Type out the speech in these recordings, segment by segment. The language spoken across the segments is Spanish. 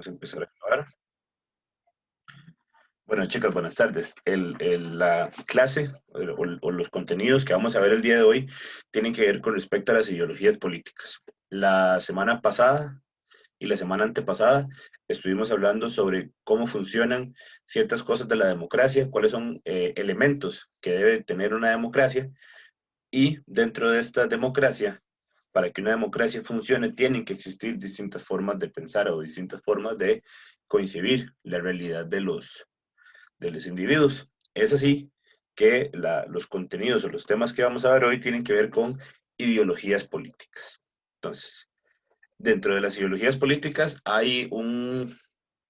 Vamos a empezar a grabar. Bueno, chicas, buenas tardes. La clase o los contenidos que vamos a ver el día de hoy tienen que ver con respecto a las ideologías políticas. La semana pasada y la semana antepasada estuvimos hablando sobre cómo funcionan ciertas cosas de la democracia, cuáles son elementos que debe tener una democracia y dentro de esta democracia, para que una democracia funcione, tienen que existir distintas formas de pensar o distintas formas de coincidir la realidad de los individuos. Es así que los contenidos o los temas que vamos a ver hoy tienen que ver con ideologías políticas. Entonces, dentro de las ideologías políticas hay un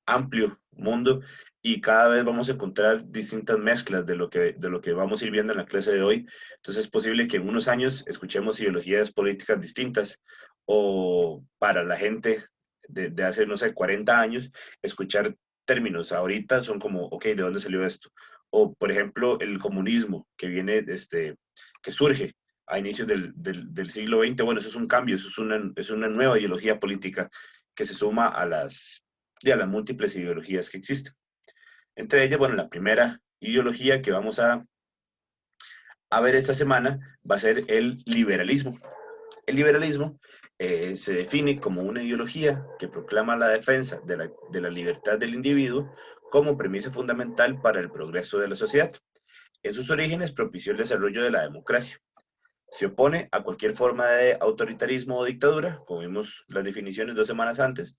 amplio mundo y cada vez vamos a encontrar distintas mezclas de lo que vamos a ir viendo en la clase de hoy. Entonces es posible que en unos años escuchemos ideologías políticas distintas o para la gente de hace, no sé, 40 años, escuchar términos ahorita son como, ok, ¿de dónde salió esto? O, por ejemplo, el comunismo que viene, que surge a inicios del siglo XX, bueno, eso es un cambio, eso es una nueva ideología política que se suma a las múltiples ideologías que existen. Entre ellas, bueno, la primera ideología que vamos a ver esta semana va a ser el liberalismo. El liberalismo se define como una ideología que proclama la defensa de la libertad del individuo como premisa fundamental para el progreso de la sociedad. En sus orígenes propició el desarrollo de la democracia. Se opone a cualquier forma de autoritarismo o dictadura, como vimos las definiciones 2 semanas antes,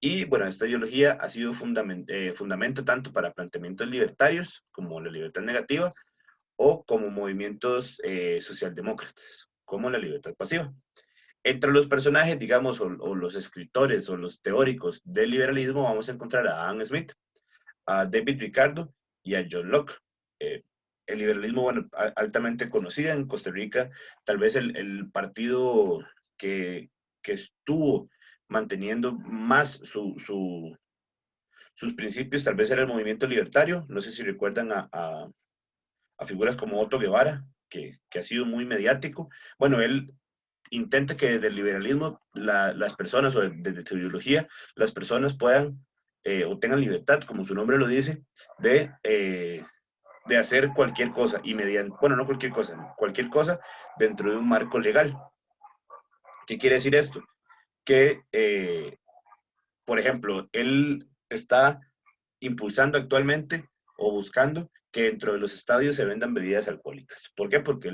y bueno, esta ideología ha sido fundamento tanto para planteamientos libertarios como la libertad negativa o como movimientos socialdemócratas, como la libertad pasiva. Entre los personajes, digamos, o los escritores o los teóricos del liberalismo, vamos a encontrar a Adam Smith, a David Ricardo y a John Locke. Eh, el liberalismo, bueno, altamente conocido en Costa Rica, tal vez el partido que estuvo manteniendo más sus principios, tal vez era el movimiento libertario. No sé si recuerdan a figuras como Otto Guevara, que ha sido muy mediático. Bueno, él intenta que desde el liberalismo las personas, o desde su ideología, las personas puedan o tengan libertad, como su nombre lo dice, de hacer cualquier cosa, y mediante, bueno, no cualquier cosa, no, cualquier cosa dentro de un marco legal. ¿Qué quiere decir esto? Que, por ejemplo, él está impulsando actualmente o buscando que dentro de los estadios se vendan bebidas alcohólicas. ¿Por qué? Porque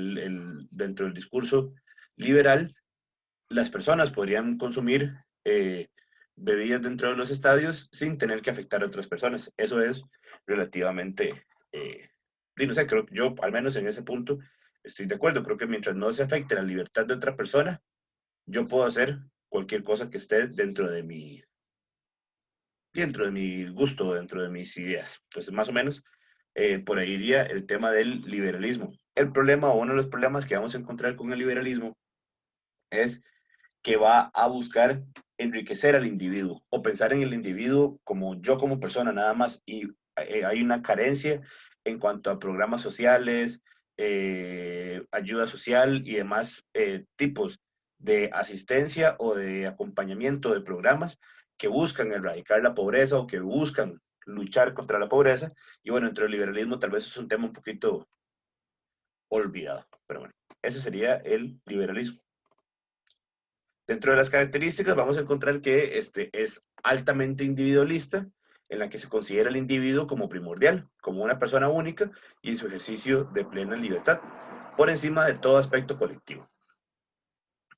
dentro del discurso liberal las personas podrían consumir bebidas dentro de los estadios sin tener que afectar a otras personas. Eso es relativamente, no sé, creo que yo al menos en ese punto estoy de acuerdo. Creo que mientras no se afecte la libertad de otra persona, yo puedo hacer cualquier cosa que esté dentro de mi gusto, dentro de mis ideas. Entonces, más o menos, por ahí iría el tema del liberalismo. El problema o uno de los problemas que vamos a encontrar con el liberalismo es que va a buscar enriquecer al individuo o pensar en el individuo como yo como persona nada más, y hay una carencia en cuanto a programas sociales, ayuda social y demás tipos de asistencia o de acompañamiento de programas que buscan erradicar la pobreza o que buscan luchar contra la pobreza. Y bueno, entre el liberalismo tal vez es un tema un poquito olvidado, pero bueno, ese sería el liberalismo. Dentro de las características vamos a encontrar que este es altamente individualista, en la que se considera el individuo como primordial, como una persona única y en su ejercicio de plena libertad, por encima de todo aspecto colectivo.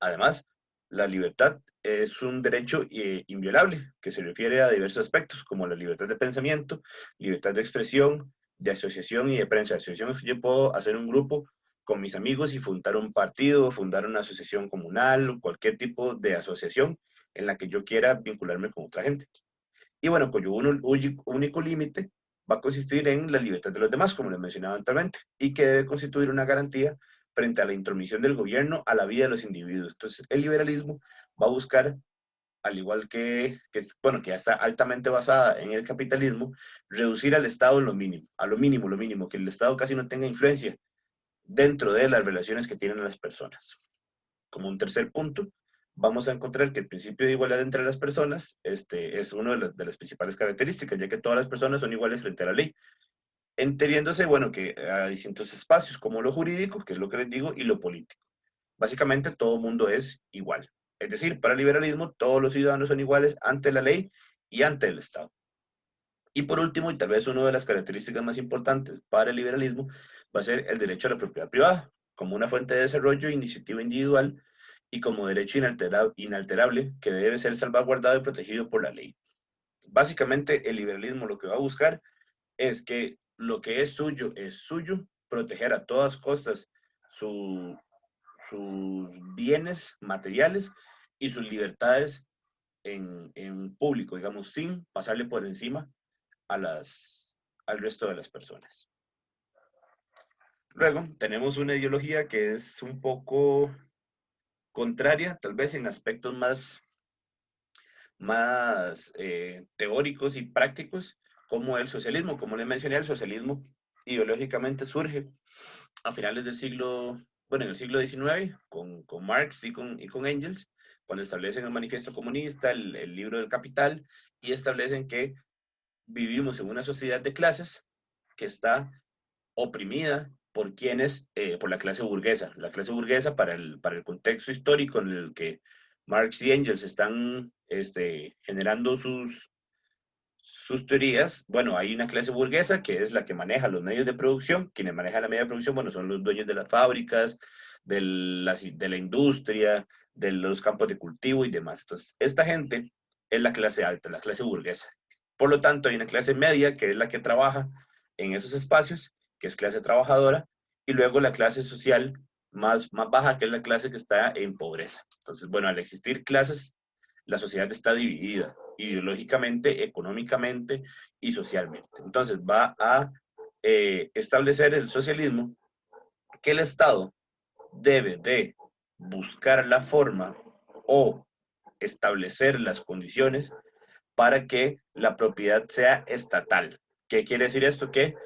Además, la libertad es un derecho inviolable que se refiere a diversos aspectos, como la libertad de pensamiento, libertad de expresión, de asociación y de prensa. De asociación, yo puedo hacer un grupo con mis amigos y fundar un partido, fundar una asociación comunal, cualquier tipo de asociación en la que yo quiera vincularme con otra gente. Y bueno, cuyo único límite va a consistir en la libertad de los demás, como les mencionaba anteriormente, y que debe constituir una garantía frente a la intromisión del gobierno a la vida de los individuos. Entonces, el liberalismo va a buscar, al igual bueno, que ya está altamente basada en el capitalismo, reducir al Estado lo mínimo, a lo mínimo, que el Estado casi no tenga influencia dentro de las relaciones que tienen las personas. Como un tercer punto, vamos a encontrar que el principio de igualdad entre las personas es una de las principales características, ya que todas las personas son iguales frente a la ley. Entendiéndose, bueno, que hay distintos espacios, como lo jurídico, que es lo que les digo, y lo político. Básicamente, todo el mundo es igual. Es decir, para el liberalismo, todos los ciudadanos son iguales ante la ley y ante el Estado. Y por último, y tal vez una de las características más importantes para el liberalismo, va a ser el derecho a la propiedad privada, como una fuente de desarrollo e iniciativa individual y como derecho inalterable que debe ser salvaguardado y protegido por la ley. Básicamente, el liberalismo lo que va a buscar es que lo que es suyo, proteger a todas costas su, sus bienes materiales y sus libertades en público, digamos, sin pasarle por encima a al resto de las personas. Luego tenemos una ideología que es un poco contraria, tal vez en aspectos más teóricos y prácticos, como el socialismo. Como les mencioné, el socialismo ideológicamente surge a finales del siglo, bueno, en el siglo XIX, con Marx y con Engels, cuando establecen el manifiesto comunista, el libro del Capital, y establecen que vivimos en una sociedad de clases que está oprimida por quienes, por la clase burguesa. La clase burguesa, para el contexto histórico en el que Marx y Engels están generando sus teorías, bueno, hay una clase burguesa que es la que maneja los medios de producción. Quienes manejan la media de producción, bueno, son los dueños de las fábricas, de la industria, de los campos de cultivo y demás. Entonces, esta gente es la clase alta, la clase burguesa. Por lo tanto, hay una clase media que es la que trabaja en esos espacios, que es clase trabajadora, y luego la clase social más baja, que es la clase que está en pobreza. Entonces, bueno, al existir clases, la sociedad está dividida ideológicamente, económicamente y socialmente. Entonces, va a establecer el socialismo que el Estado debe de buscar la forma o establecer las condiciones para que la propiedad sea estatal. ¿Qué quiere decir esto? Que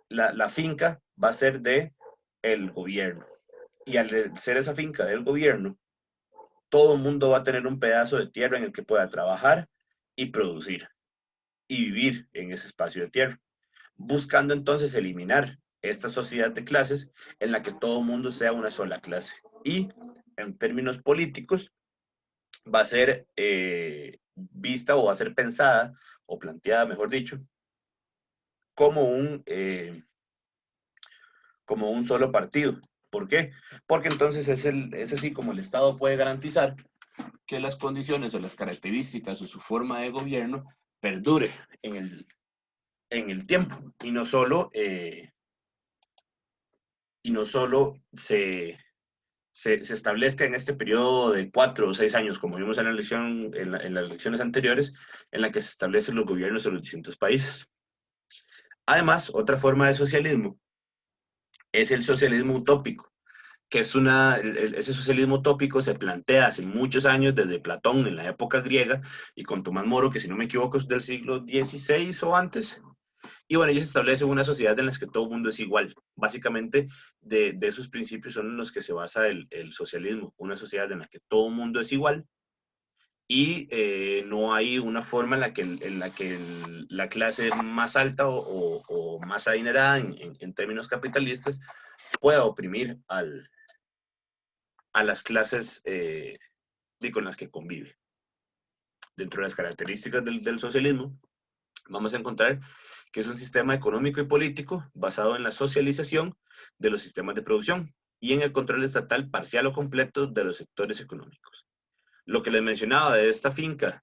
la finca va a ser de el gobierno. Y al ser esa finca del gobierno, todo el mundo va a tener un pedazo de tierra en el que pueda trabajar y producir y vivir en ese espacio de tierra, buscando entonces eliminar esta sociedad de clases en la que todo el mundo sea una sola clase. Y en términos políticos, va a ser vista o va a ser pensada o planteada, mejor dicho, como como un solo partido. ¿Por qué? Porque entonces es así como el Estado puede garantizar que las condiciones o las características o su forma de gobierno perdure en el tiempo y no solo se establezca en este periodo de 4 o 6 años, como vimos en la elección, en las elecciones anteriores, en la que se establecen los gobiernos de los distintos países. Además, otra forma de socialismo es el socialismo utópico, que es ese socialismo utópico se plantea hace muchos años, desde Platón en la época griega, y con Tomás Moro, que si no me equivoco es del siglo XVI o antes. Y bueno, ellos establecen una sociedad en la que todo el mundo es igual. Básicamente, de esos principios son en los que se basa el socialismo, una sociedad en la que todo el mundo es igual y no hay una forma en la que la clase más alta o más adinerada en términos capitalistas pueda oprimir a las clases con las que convive. Dentro de las características del socialismo, vamos a encontrar que es un sistema económico y político basado en la socialización de los sistemas de producción y en el control estatal parcial o completo de los sectores económicos. Lo que les mencionaba de esta finca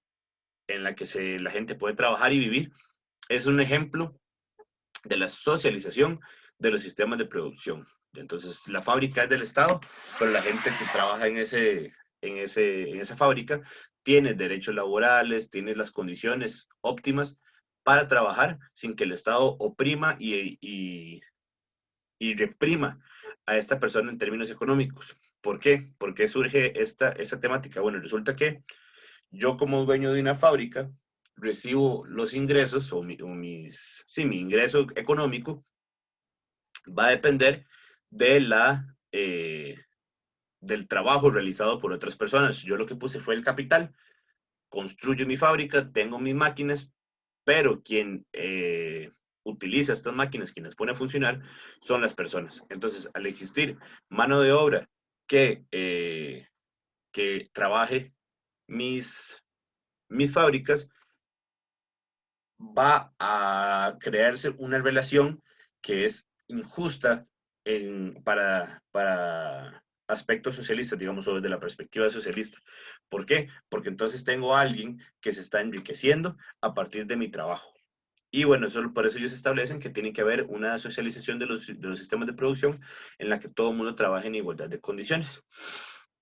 en la que la gente puede trabajar y vivir es un ejemplo de la socialización de los sistemas de producción. Entonces, la fábrica es del Estado, pero la gente que trabaja en esa fábrica tiene derechos laborales, tiene las condiciones óptimas para trabajar sin que el Estado oprima y reprima a esta persona en términos económicos. ¿Por qué? ¿Por qué surge esta temática? Bueno, resulta que yo como dueño de una fábrica recibo los ingresos sí, mi ingreso económico va a depender de del trabajo realizado por otras personas. Yo lo que puse fue el capital, construyo mi fábrica, tengo mis máquinas, pero quien utiliza estas máquinas, quien las pone a funcionar, son las personas. Entonces, al existir mano de obra que trabaje mis fábricas, va a crearse una relación que es injusta para aspectos socialistas, digamos, o desde la perspectiva socialista. ¿Por qué? Porque entonces tengo a alguien que se está enriqueciendo a partir de mi trabajo. Y bueno, por eso ellos establecen que tiene que haber una socialización de los sistemas de producción en la que todo el mundo trabaje en igualdad de condiciones.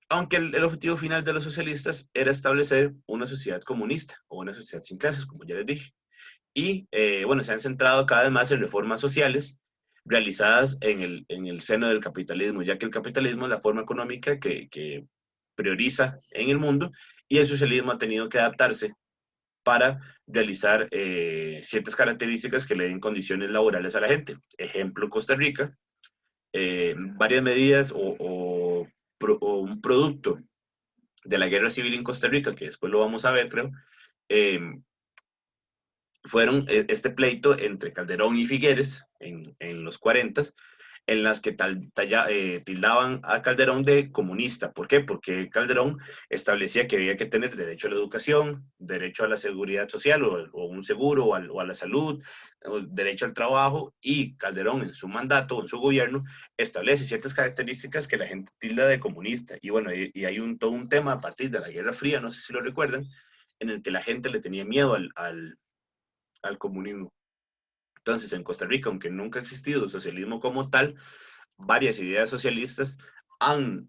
Aunque el objetivo final de los socialistas era establecer una sociedad comunista o una sociedad sin clases, como ya les dije. Y bueno, se han centrado cada vez más en reformas sociales realizadas en el seno del capitalismo, ya que el capitalismo es la forma económica que prioriza en el mundo y el socialismo ha tenido que adaptarse para realizar ciertas características que le den condiciones laborales a la gente. Ejemplo, Costa Rica, varias medidas o un producto de la guerra civil en Costa Rica, que después lo vamos a ver, creo, eh, fueron este pleito entre Calderón y Figueres en los 40, en las que tildaban a Calderón de comunista. ¿Por qué? Porque Calderón establecía que había que tener derecho a la educación, derecho a la seguridad social o un seguro o a la salud, derecho al trabajo, y Calderón en su mandato, en su gobierno, establece ciertas características que la gente tilda de comunista. Y bueno, y hay todo un tema a partir de la Guerra Fría, no sé si lo recuerdan, en el que la gente le tenía miedo al comunismo. Entonces, en Costa Rica, aunque nunca ha existido el socialismo como tal, varias ideas socialistas han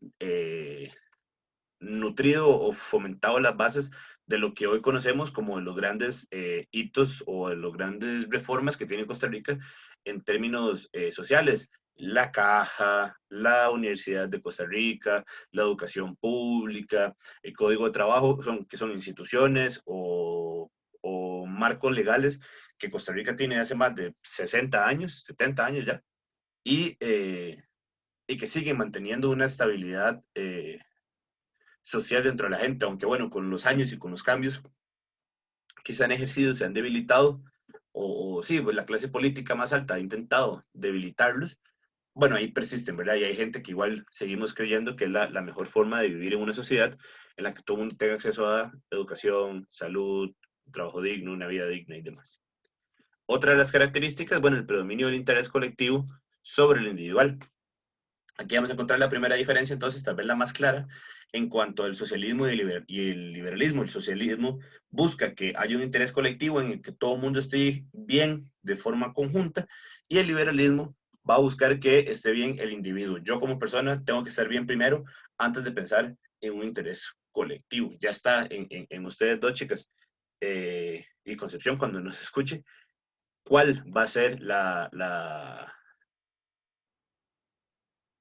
nutrido o fomentado las bases de lo que hoy conocemos como de los grandes hitos o de las grandes reformas que tiene Costa Rica en términos sociales. La Caja, la Universidad de Costa Rica, la educación pública, el Código de Trabajo, que son instituciones o marcos legales que Costa Rica tiene hace más de 60 años, 70 años ya, y que siguen manteniendo una estabilidad social dentro de la gente, aunque bueno, con los años y con los cambios que se han ejercido, se han debilitado, o sí, pues la clase política más alta ha intentado debilitarlos, bueno, ahí persisten, ¿verdad? Y hay gente que igual seguimos creyendo que es la mejor forma de vivir en una sociedad en la que todo el mundo tenga acceso a educación, salud, trabajo digno, una vida digna y demás. Otra de las características, bueno, el predominio del interés colectivo sobre el individual. Aquí vamos a encontrar la primera diferencia, entonces, tal vez la más clara, en cuanto al socialismo y el liberalismo. El socialismo busca que haya un interés colectivo en el que todo el mundo esté bien de forma conjunta, y el liberalismo va a buscar que esté bien el individuo. Yo como persona tengo que estar bien primero antes de pensar en un interés colectivo. Ya está en ustedes dos, chicas, y Concepción, cuando nos escuche, cuál va a ser la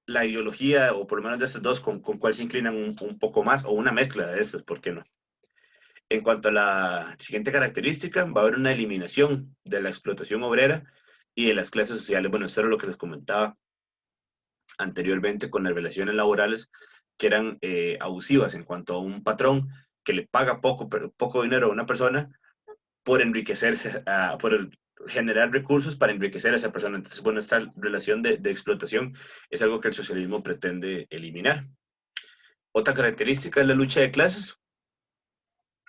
ideología, o por lo menos de estos dos, con cuál se inclinan un poco más, o una mezcla de estas, ¿por qué no? En cuanto a la siguiente característica, va a haber una eliminación de la explotación obrera y de las clases sociales. Bueno, esto era lo que les comentaba anteriormente con las relaciones laborales que eran abusivas en cuanto a un patrón que le paga poco dinero a una persona por enriquecerse, por generar recursos para enriquecer a esa persona. Entonces, bueno, esta relación de explotación es algo que el socialismo pretende eliminar. Otra característica es la lucha de clases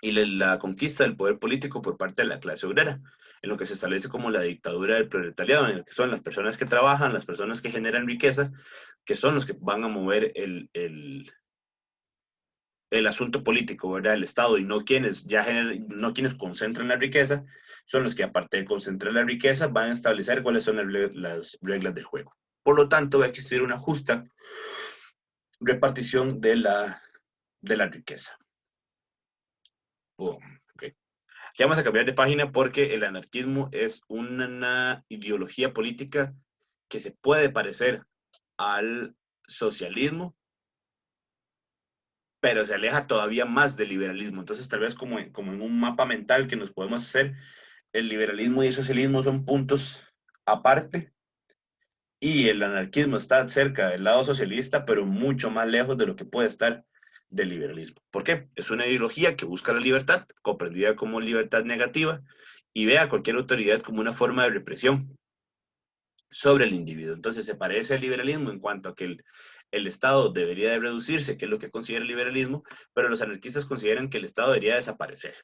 y la conquista del poder político por parte de la clase obrera, en lo que se establece como la dictadura del proletariado, en el que son las personas que trabajan, las personas que generan riqueza, que son los que van a mover el asunto político, ¿verdad? El Estado, y no quienes concentran la riqueza, son los que, aparte de concentrar la riqueza, van a establecer cuáles son las reglas del juego. Por lo tanto, va a existir una justa repartición de la riqueza. Oh, okay. Aquí vamos a cambiar de página porque el anarquismo es una ideología política que se puede parecer al socialismo, pero se aleja todavía más del liberalismo. Entonces, tal vez como en un mapa mental que nos podemos hacer, el liberalismo y el socialismo son puntos aparte, y el anarquismo está cerca del lado socialista, pero mucho más lejos de lo que puede estar del liberalismo. ¿Por qué? Es una ideología que busca la libertad, comprendida como libertad negativa, y ve a cualquier autoridad como una forma de represión sobre el individuo. Entonces se parece al liberalismo en cuanto a que el Estado debería de reducirse, que es lo que considera el liberalismo, pero los anarquistas consideran que el Estado debería desaparecer.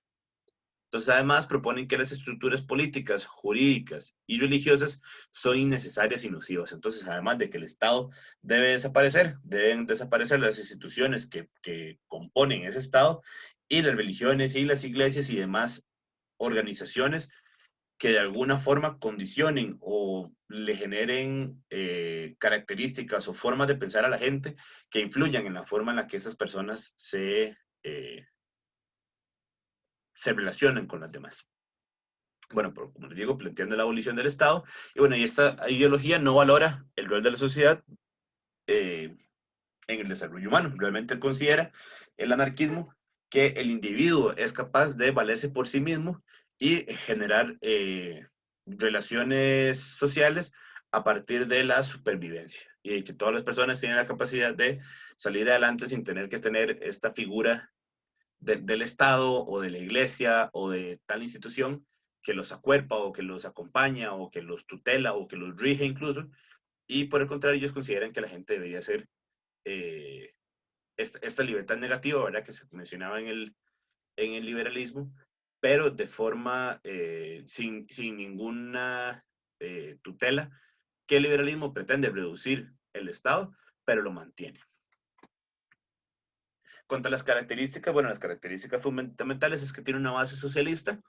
Entonces, además, proponen que las estructuras políticas, jurídicas y religiosas son innecesarias y nocivas. Entonces, además de que el Estado debe desaparecer, deben desaparecer las instituciones que componen ese Estado y las religiones y las iglesias y demás organizaciones que de alguna forma condicionen o le generen características o formas de pensar a la gente que influyan en la forma en la que esas personas se relacionan con las demás. Bueno, como les digo, planteando la abolición del Estado. Y bueno, y esta ideología no valora el rol de la sociedad eh, en el desarrollo humano. Realmente considera el anarquismo que el individuo es capaz de valerse por sí mismo y generar relaciones sociales a partir de la supervivencia. Y que todas las personas tienen la capacidad de salir adelante sin tener que tener esta figura del Estado o de la iglesia o de tal institución que los acuerpa o que los acompaña o que los tutela o que los rige incluso. Y por el contrario, ellos consideran que la gente debería ser eh, esta libertad negativa, ¿verdad? Que se mencionaba en el liberalismo, pero de forma sin ninguna tutela, que el liberalismo pretende reducir el Estado, pero lo mantiene. Cuanto a las características, bueno, las características fundamentales es que tiene una base socialista,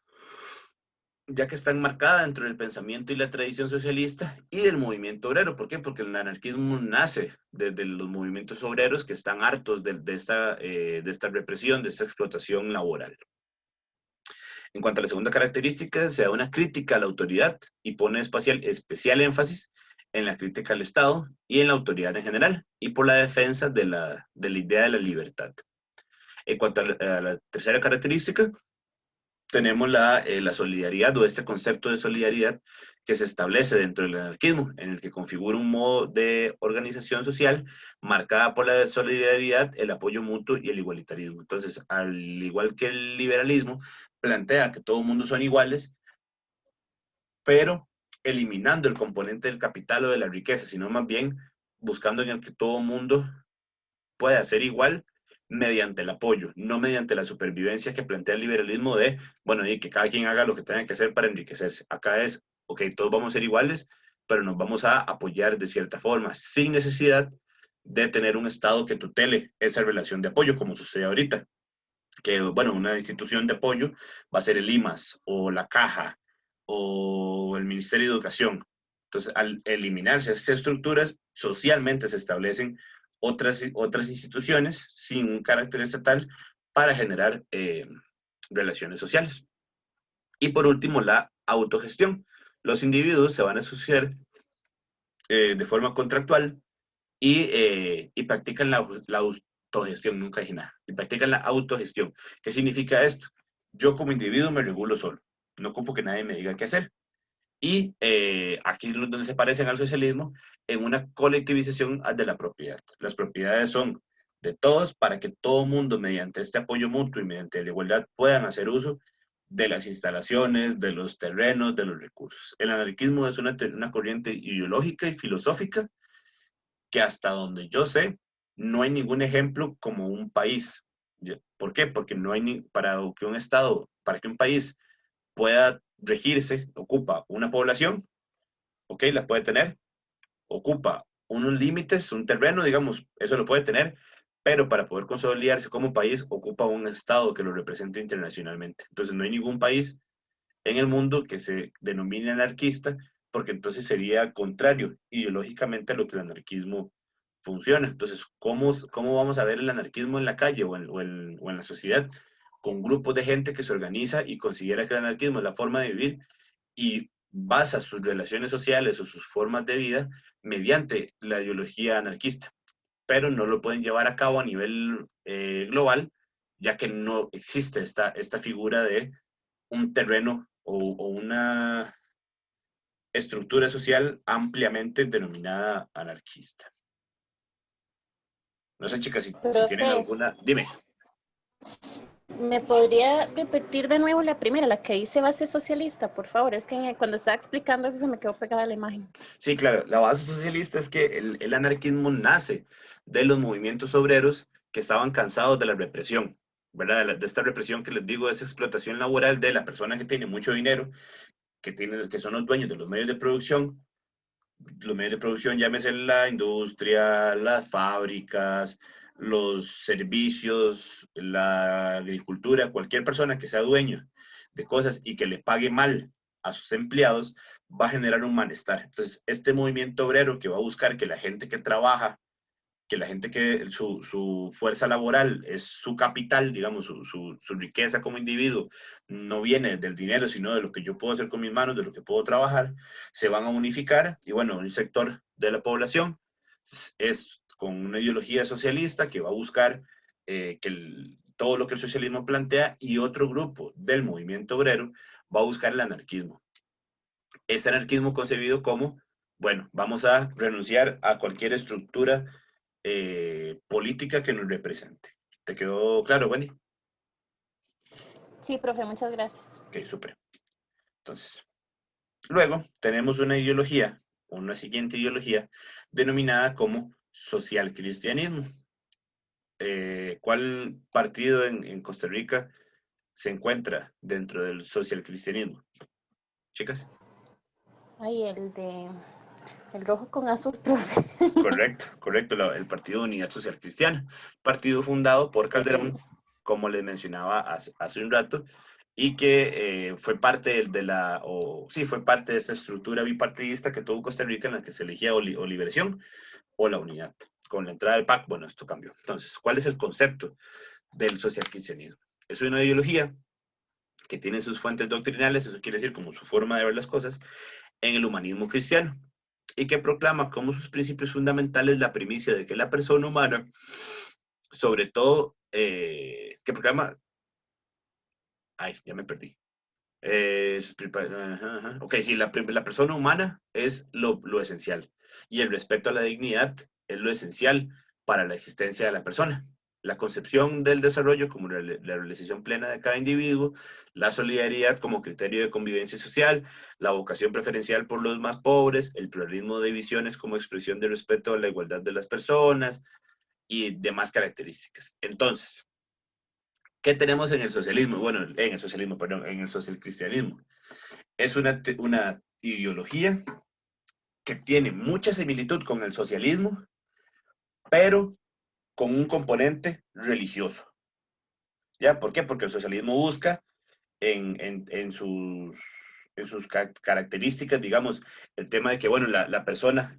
ya que está enmarcada dentro del pensamiento y la tradición socialista y del movimiento obrero. ¿Por qué? Porque el anarquismo nace desde los movimientos obreros que están hartos de esta represión, de esta explotación laboral. En cuanto a la segunda característica, se da una crítica a la autoridad y pone especial énfasis en la crítica al Estado y en la autoridad en general, y por la defensa de la idea de la libertad. En cuanto a la tercera característica, tenemos la solidaridad o este concepto de solidaridad que se establece dentro del anarquismo, en el que configura un modo de organización social marcada por la solidaridad, el apoyo mutuo y el igualitarismo. Entonces, al igual que el liberalismo, plantea que todo el mundo son iguales, pero eliminando el componente del capital o de la riqueza, sino más bien buscando en el que todo el mundo pueda ser igual mediante el apoyo, no mediante la supervivencia que plantea el liberalismo de, bueno, y que cada quien haga lo que tenga que hacer para enriquecerse. Acá es, ok, todos vamos a ser iguales, pero nos vamos a apoyar de cierta forma, sin necesidad de tener un Estado que tutele esa relación de apoyo, como sucede ahorita. Que, bueno, una institución de apoyo va a ser el IMAS o la Caja o el Ministerio de Educación. Entonces, al eliminarse esas estructuras, socialmente se establecen otras instituciones sin un carácter estatal para generar relaciones sociales. Y por último, la autogestión. Los individuos se van a asociar de forma contractual y practican la autogestión, nunca dije nada, y practican la autogestión. ¿Qué significa esto? Yo como individuo me regulo solo, no ocupo que nadie me diga qué hacer. Y aquí es donde se parecen al socialismo, en una colectivización de la propiedad. Las propiedades son de todos para que todo mundo, mediante este apoyo mutuo y mediante la igualdad, puedan hacer uso de las instalaciones, de los terrenos, de los recursos. El anarquismo es una corriente ideológica y filosófica que hasta donde yo sé, no hay ningún ejemplo como un país. ¿Por qué? Porque no hay para que un Estado, para que un país pueda regirse, ocupa una población, ok, la puede tener, ocupa unos límites, un terreno, digamos, eso lo puede tener, pero para poder consolidarse como país ocupa un Estado que lo represente internacionalmente. Entonces no hay ningún país en el mundo que se denomine anarquista, porque entonces sería contrario ideológicamente a lo que el anarquismo funciona. Entonces, ¿cómo vamos a ver el anarquismo en la calle o en la sociedad? Con grupos de gente que se organiza y considera que el anarquismo es la forma de vivir y basa sus relaciones sociales o sus formas de vida mediante la ideología anarquista, pero no lo pueden llevar a cabo a nivel global, ya que no existe esta figura de un terreno o estructura social ampliamente denominada anarquista. No sé, chicas, si tienen Profe, alguna, dime. ¿me podría repetir de nuevo la primera, la que dice base socialista, por favor? Es que cuando estaba explicando eso se me quedó pegada la imagen. Sí, claro, la base socialista es que el anarquismo nace de los movimientos obreros que estaban cansados de la represión, ¿verdad? De esta represión que les digo, es explotación laboral de la persona que tiene mucho dinero, que son los dueños de los medios de producción, llámese la industria, las fábricas, los servicios, la agricultura, cualquier persona que sea dueño de cosas y que le pague mal a sus empleados, va a generar un malestar. Entonces, este movimiento obrero que va a buscar que la gente que trabaja, que la gente que su fuerza laboral es su capital, digamos, su riqueza como individuo, no viene del dinero, sino de lo que yo puedo hacer con mis manos, de lo que puedo trabajar, se van a unificar y bueno, un sector de la población es con una ideología socialista que va a buscar todo lo que el socialismo plantea y otro grupo del movimiento obrero va a buscar el anarquismo. Este anarquismo concebido como, bueno, vamos a renunciar a cualquier estructura política que nos represente. ¿Te quedó claro, Wendy? Sí, profe, muchas gracias. Ok, súper. Entonces, luego tenemos una ideología, una siguiente ideología, denominada como social cristianismo. ¿Cuál partido en Costa Rica se encuentra dentro del social cristianismo? Chicas. Ay, el rojo con azul, profe. Correcto, correcto, el Partido de Unidad Social Cristiana, partido fundado por Ok. Calderón, como les mencionaba hace un rato, y que fue parte sí, fue parte de esta estructura bipartidista que tuvo Costa Rica en la que se elegía o liberación o la unidad. Con la entrada del PAC, bueno, esto cambió. Entonces, ¿cuál es el concepto del social cristianismo? Es una ideología que tiene sus fuentes doctrinales, eso quiere decir como su forma de ver las cosas, en el humanismo cristiano y que proclama como sus principios fundamentales la primicia de que la persona humana, sobre todo, que proclama, ay, ya me perdí. Ok, sí, la persona humana es lo esencial y el respeto a la dignidad es lo esencial para la existencia de la persona. La concepción del desarrollo como la realización plena de cada individuo, la solidaridad como criterio de convivencia social, la vocación preferencial por los más pobres, el pluralismo de visiones como expresión de respeto a la igualdad de las personas y demás características. Entonces, ¿qué tenemos en el socialismo? Bueno, en el socialismo, perdón, en el socialcristianismo. Es una ideología que tiene mucha similitud con el socialismo, pero con un componente religioso. ¿Ya? ¿Por qué? Porque el socialismo busca en sus características, digamos, el tema de que, bueno, la persona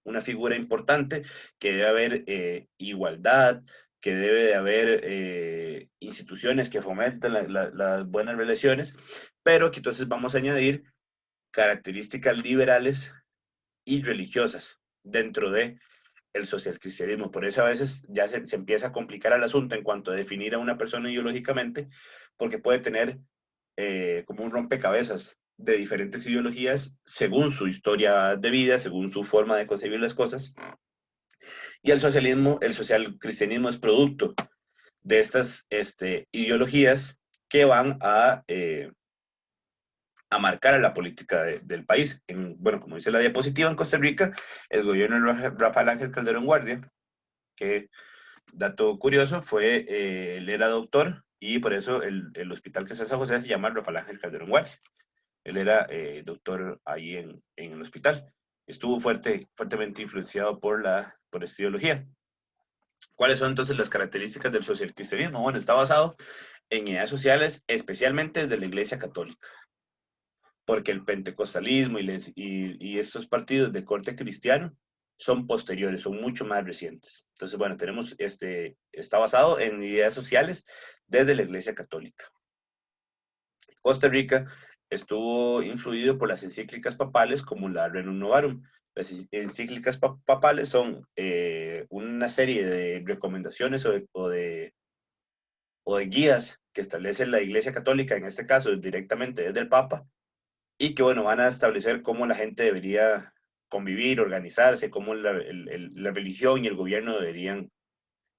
una figura importante, que debe haber igualdad, que debe de haber instituciones que fomenten las buenas relaciones, pero que entonces vamos a añadir características liberales y religiosas dentro de el socialcristianismo. Por eso a veces ya se empieza a complicar el asunto en cuanto a definir a una persona ideológicamente, porque puede tener como un rompecabezas de diferentes ideologías según su historia de vida, según su forma de concebir las cosas. Y el socialcristianismo es producto de estas ideologías que van a marcar a la política del país. Bueno, como dice la diapositiva, en Costa Rica, el gobierno de Rafael Ángel Calderón Guardia, que, dato curioso, él era doctor y por eso el hospital que está en San José se llama Rafael Ángel Calderón Guardia. Él era doctor ahí en el hospital. Estuvo fuertemente influenciado por esta ideología. ¿Cuáles son entonces las características del socialcristianismo? Bueno, está basado en ideas sociales, especialmente desde la Iglesia Católica, porque el pentecostalismo y estos partidos de corte cristiano son posteriores, son mucho más recientes. Entonces, bueno, está basado en ideas sociales desde la Iglesia Católica. Costa Rica estuvo influido por las encíclicas papales como la Rerum Novarum. Las encíclicas papales son una serie de recomendaciones o de guías que establece la Iglesia Católica, en este caso directamente desde el Papa, y que, bueno, van a establecer cómo la gente debería convivir, organizarse, cómo la religión y el gobierno deberían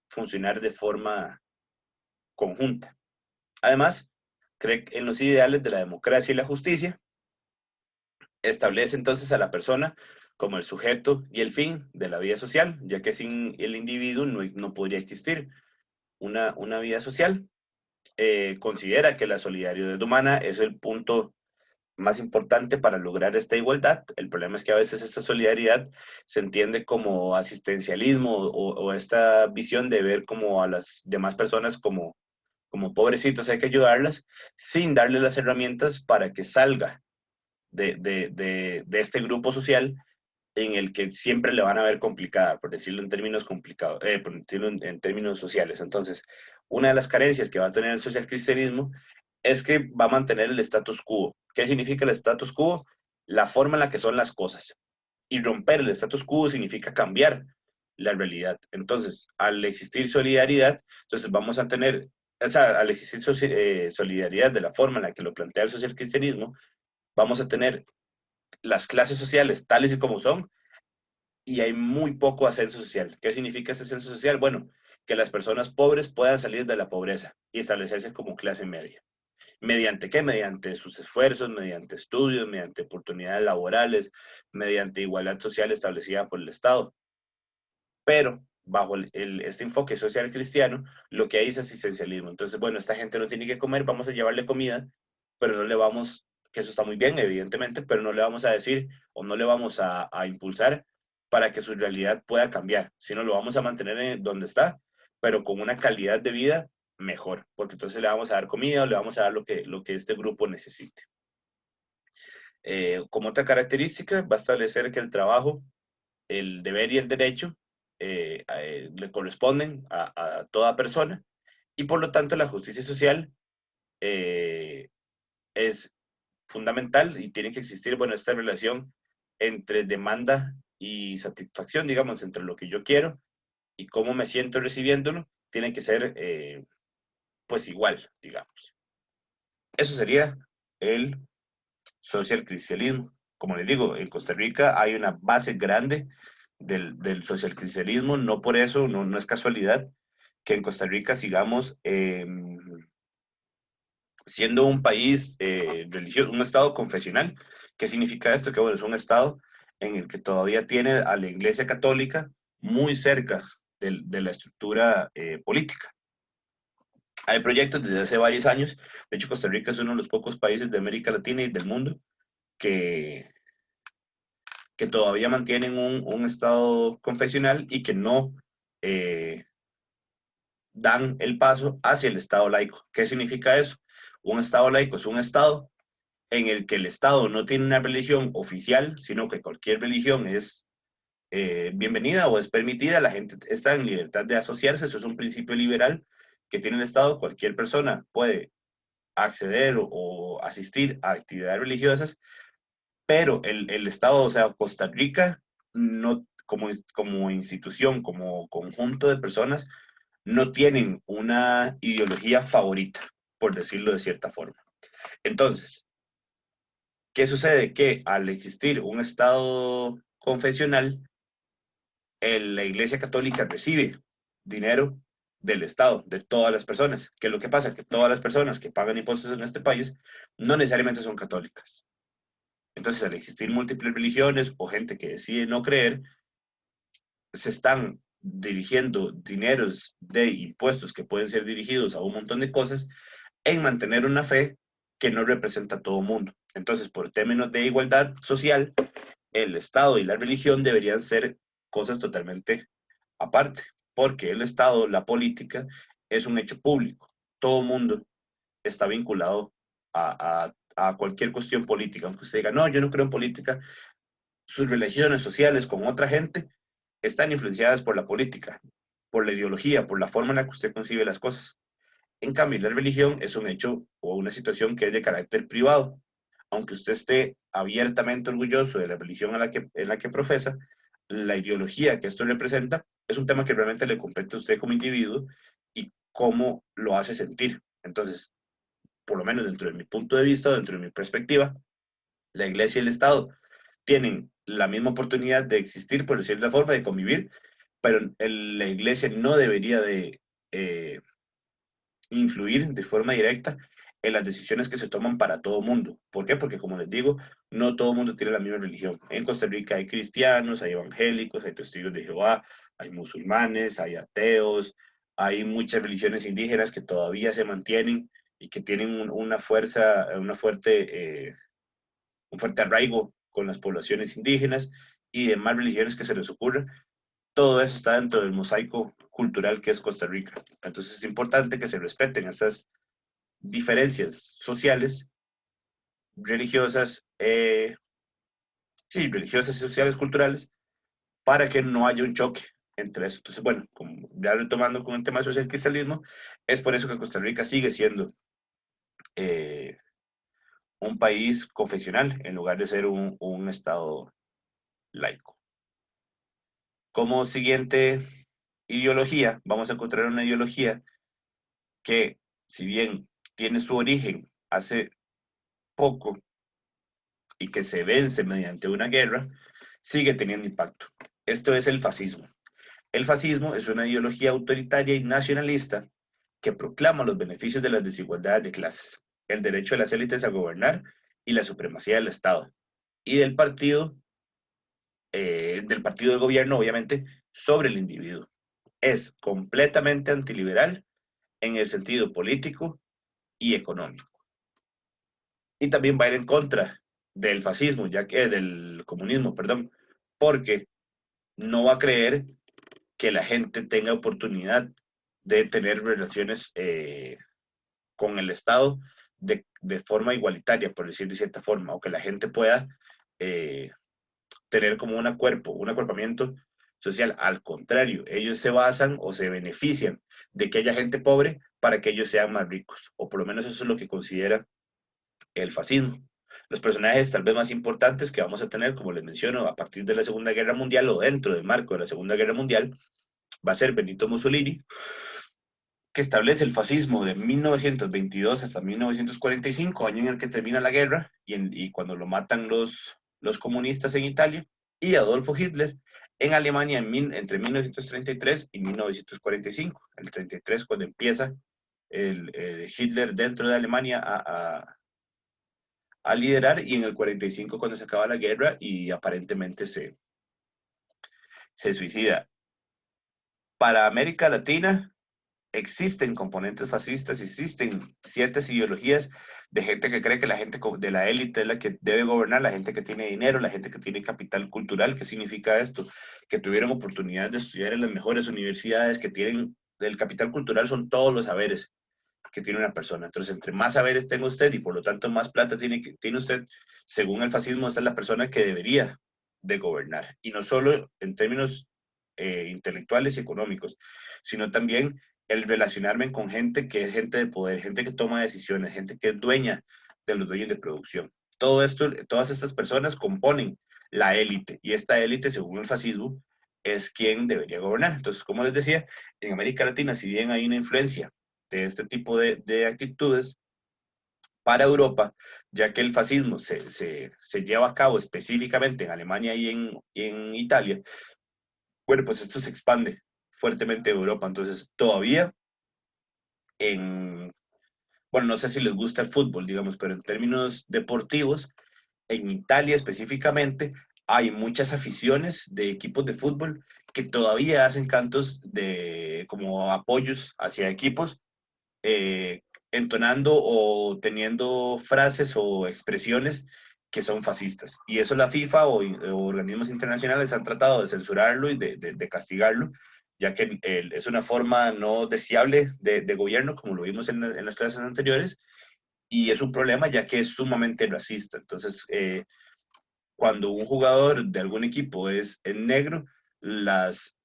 funcionar de forma conjunta. Además, cree en los ideales de la democracia y la justicia, establece entonces a la persona como el sujeto y el fin de la vida social, ya que sin el individuo no podría existir una vida social. Considera que la solidaridad humana es el punto más importante para lograr esta igualdad. El problema es que a veces esta solidaridad se entiende como asistencialismo o esta visión de ver como a las demás personas como pobrecitos, hay que ayudarlas, sin darle las herramientas para que salga de este grupo social en el que siempre le van a ver complicada, por decirlo en términos complicados, por decirlo en términos sociales. Entonces, una de las carencias que va a tener el socialcristianismo es que va a mantener el status quo. ¿Qué significa el status quo? La forma en la que son las cosas. Y romper el status quo significa cambiar la realidad. Entonces, al existir solidaridad, entonces vamos a tener, o sea, al existir solidaridad de la forma en la que lo plantea el socialcristianismo, vamos a tener las clases sociales tales y como son, y hay muy poco ascenso social. ¿Qué significa ese ascenso social? Bueno, que las personas pobres puedan salir de la pobreza y establecerse como clase media. ¿Mediante qué? Mediante sus esfuerzos, mediante estudios, mediante oportunidades laborales, mediante igualdad social establecida por el Estado. Pero bajo este enfoque social cristiano, lo que hay es asistencialismo. Entonces, bueno, esta gente no tiene que comer, vamos a llevarle comida, pero no le vamos, que eso está muy bien, evidentemente, pero no le vamos a decir o no le vamos a impulsar para que su realidad pueda cambiar, sino lo vamos a mantener en donde está, pero con una calidad de vida mejor, porque entonces le vamos a dar comida o le vamos a dar lo que este grupo necesite. Como otra característica, va a establecer que el trabajo, el deber y el derecho le corresponden a toda persona y por lo tanto la justicia social eh, es fundamental y tiene que existir, bueno, esta relación entre demanda y satisfacción, digamos, entre lo que yo quiero y cómo me siento recibiéndolo, tiene que ser pues igual, digamos. Eso sería el social cristianismo. Como les digo, en Costa Rica hay una base grande del socialcristianismo, no por eso, no es casualidad que en Costa Rica sigamos siendo un país religioso, un estado confesional. ¿Qué significa esto? Que bueno, es un estado en el que todavía tiene a la Iglesia Católica muy cerca de la estructura política. Hay proyectos desde hace varios años, de hecho Costa Rica es uno de los pocos países de América Latina y del mundo que, que todavía mantienen un estado confesional y que no eh, dan el paso hacia el estado laico. ¿Qué significa eso? Un estado laico es un estado en el que el estado no tiene una religión oficial, sino que cualquier religión es bienvenida o es permitida, la gente está en libertad de asociarse, eso es un principio liberal que tiene el estado, cualquier persona puede acceder o asistir a actividades religiosas, pero el Estado, o sea, Costa Rica, no, como institución, como conjunto de personas, no tienen una ideología favorita, por decirlo de cierta forma. Entonces, ¿qué sucede? Que al existir un Estado confesional, la Iglesia Católica recibe dinero del Estado, de todas las personas. ¿Qué es lo que pasa? Que todas las personas que pagan impuestos en este país no necesariamente son católicas. Entonces, al existir múltiples religiones o gente que decide no creer, se están dirigiendo dineros de impuestos que pueden ser dirigidos a un montón de cosas en mantener una fe que no representa a todo mundo. Entonces, por términos de igualdad social, el Estado y la religión deberían ser cosas totalmente aparte, porque el Estado, la política, es un hecho público. Todo mundo está vinculado a cualquier cuestión política, aunque usted diga, no, yo no creo en política, sus relaciones sociales con otra gente están influenciadas por la política, por la ideología, por la forma en la que usted concibe las cosas. En cambio, la religión es un hecho o una situación que es de carácter privado. Aunque usted esté abiertamente orgulloso de la religión en la que profesa, la ideología que esto representa es un tema que realmente le compete a usted como individuo y cómo lo hace sentir. Entonces, por lo menos dentro de mi punto de vista, dentro de mi perspectiva, La iglesia y el Estado tienen la misma oportunidad de existir, por decirlo de la forma, de convivir, pero la iglesia no debería de eh, influir de forma directa en las decisiones que se toman para todo mundo. ¿Por qué? Porque, como les digo, no todo mundo tiene la misma religión. En Costa Rica hay cristianos, hay evangélicos, hay testigos de Jehová, hay musulmanes, hay ateos, hay muchas religiones indígenas que todavía se mantienen y que tienen una fuerza, un fuerte arraigo con las poblaciones indígenas y demás religiones que se les ocurra. Todo eso está dentro del mosaico cultural que es Costa Rica. Entonces es importante que se respeten estas diferencias sociales, religiosas, sí, religiosas, sociales, culturales, para que no haya un choque entre eso. Entonces, bueno, como ya retomando con el tema social cristianismo, es por eso que Costa Rica sigue siendo eh, un país confesional en lugar de ser un estado laico. Como siguiente ideología, vamos a encontrar una ideología que, si bien tiene su origen hace poco y que se vence mediante una guerra, sigue teniendo impacto. Esto es el fascismo. El fascismo es una ideología autoritaria y nacionalista que proclama los beneficios de las desigualdades de clases, el derecho de las élites a gobernar y la supremacía del Estado y del partido de gobierno, obviamente, sobre el individuo. Es completamente antiliberal en el sentido político y económico. Y también va a ir en contra del fascismo, ya que del comunismo, perdón, porque no va a creer que la gente tenga oportunidad de tener relaciones con el Estado de forma igualitaria, por decir de cierta forma, o que la gente pueda eh, tener como un acuerpamiento social. Al contrario, ellos se basan o se benefician de que haya gente pobre para que ellos sean más ricos, o por lo menos eso es lo que considera el fascismo. Los personajes tal vez más importantes que vamos a tener, como les menciono, a partir de la Segunda Guerra Mundial o dentro del marco de la Segunda Guerra Mundial, va a ser Benito Mussolini, que establece el fascismo de 1922 hasta 1945, año en el que termina la guerra y cuando lo matan los comunistas en Italia, y Adolfo Hitler en Alemania entre 1933 y 1945. El 33 cuando empieza el Hitler dentro de Alemania a liderar, y en el 45 cuando se acaba la guerra y aparentemente se suicida. Para América Latina existen componentes fascistas, existen ciertas ideologías de gente que cree que la gente de la élite es la que debe gobernar, la gente que tiene dinero, la gente que tiene capital cultural. ¿Qué significa esto? Que tuvieron oportunidad de estudiar en las mejores universidades, que tienen, el capital cultural son todos los saberes que tiene una persona. Entonces, entre más saberes tenga usted y por lo tanto más plata tiene usted, según el fascismo, esa es la persona que debería de gobernar. Y no solo en términos intelectuales y económicos, sino también el relacionarme con gente que es gente de poder, gente que toma decisiones, gente que es dueña de los dueños de producción. Todo esto, todas estas personas componen la élite y esta élite, según el fascismo, es quien debería gobernar. Entonces, como les decía, en América Latina, si bien hay una influencia de este tipo de actitudes para Europa, ya que el fascismo se lleva a cabo específicamente en Alemania y en Italia, bueno, pues esto se expande fuertemente en Europa. Entonces, todavía en, bueno, no sé si les gusta el fútbol, digamos, pero en términos deportivos, en Italia específicamente, hay muchas aficiones de equipos de fútbol que todavía hacen cantos de como apoyos hacia equipos, eh, entonando o teniendo frases o expresiones que son fascistas. Y eso la FIFA o organismos internacionales han tratado de censurarlo y de castigarlo, ya que es una forma no deseable de gobierno, como lo vimos en las clases anteriores, y es un problema ya que es sumamente racista. Entonces, cuando un jugador de algún equipo es en negro, las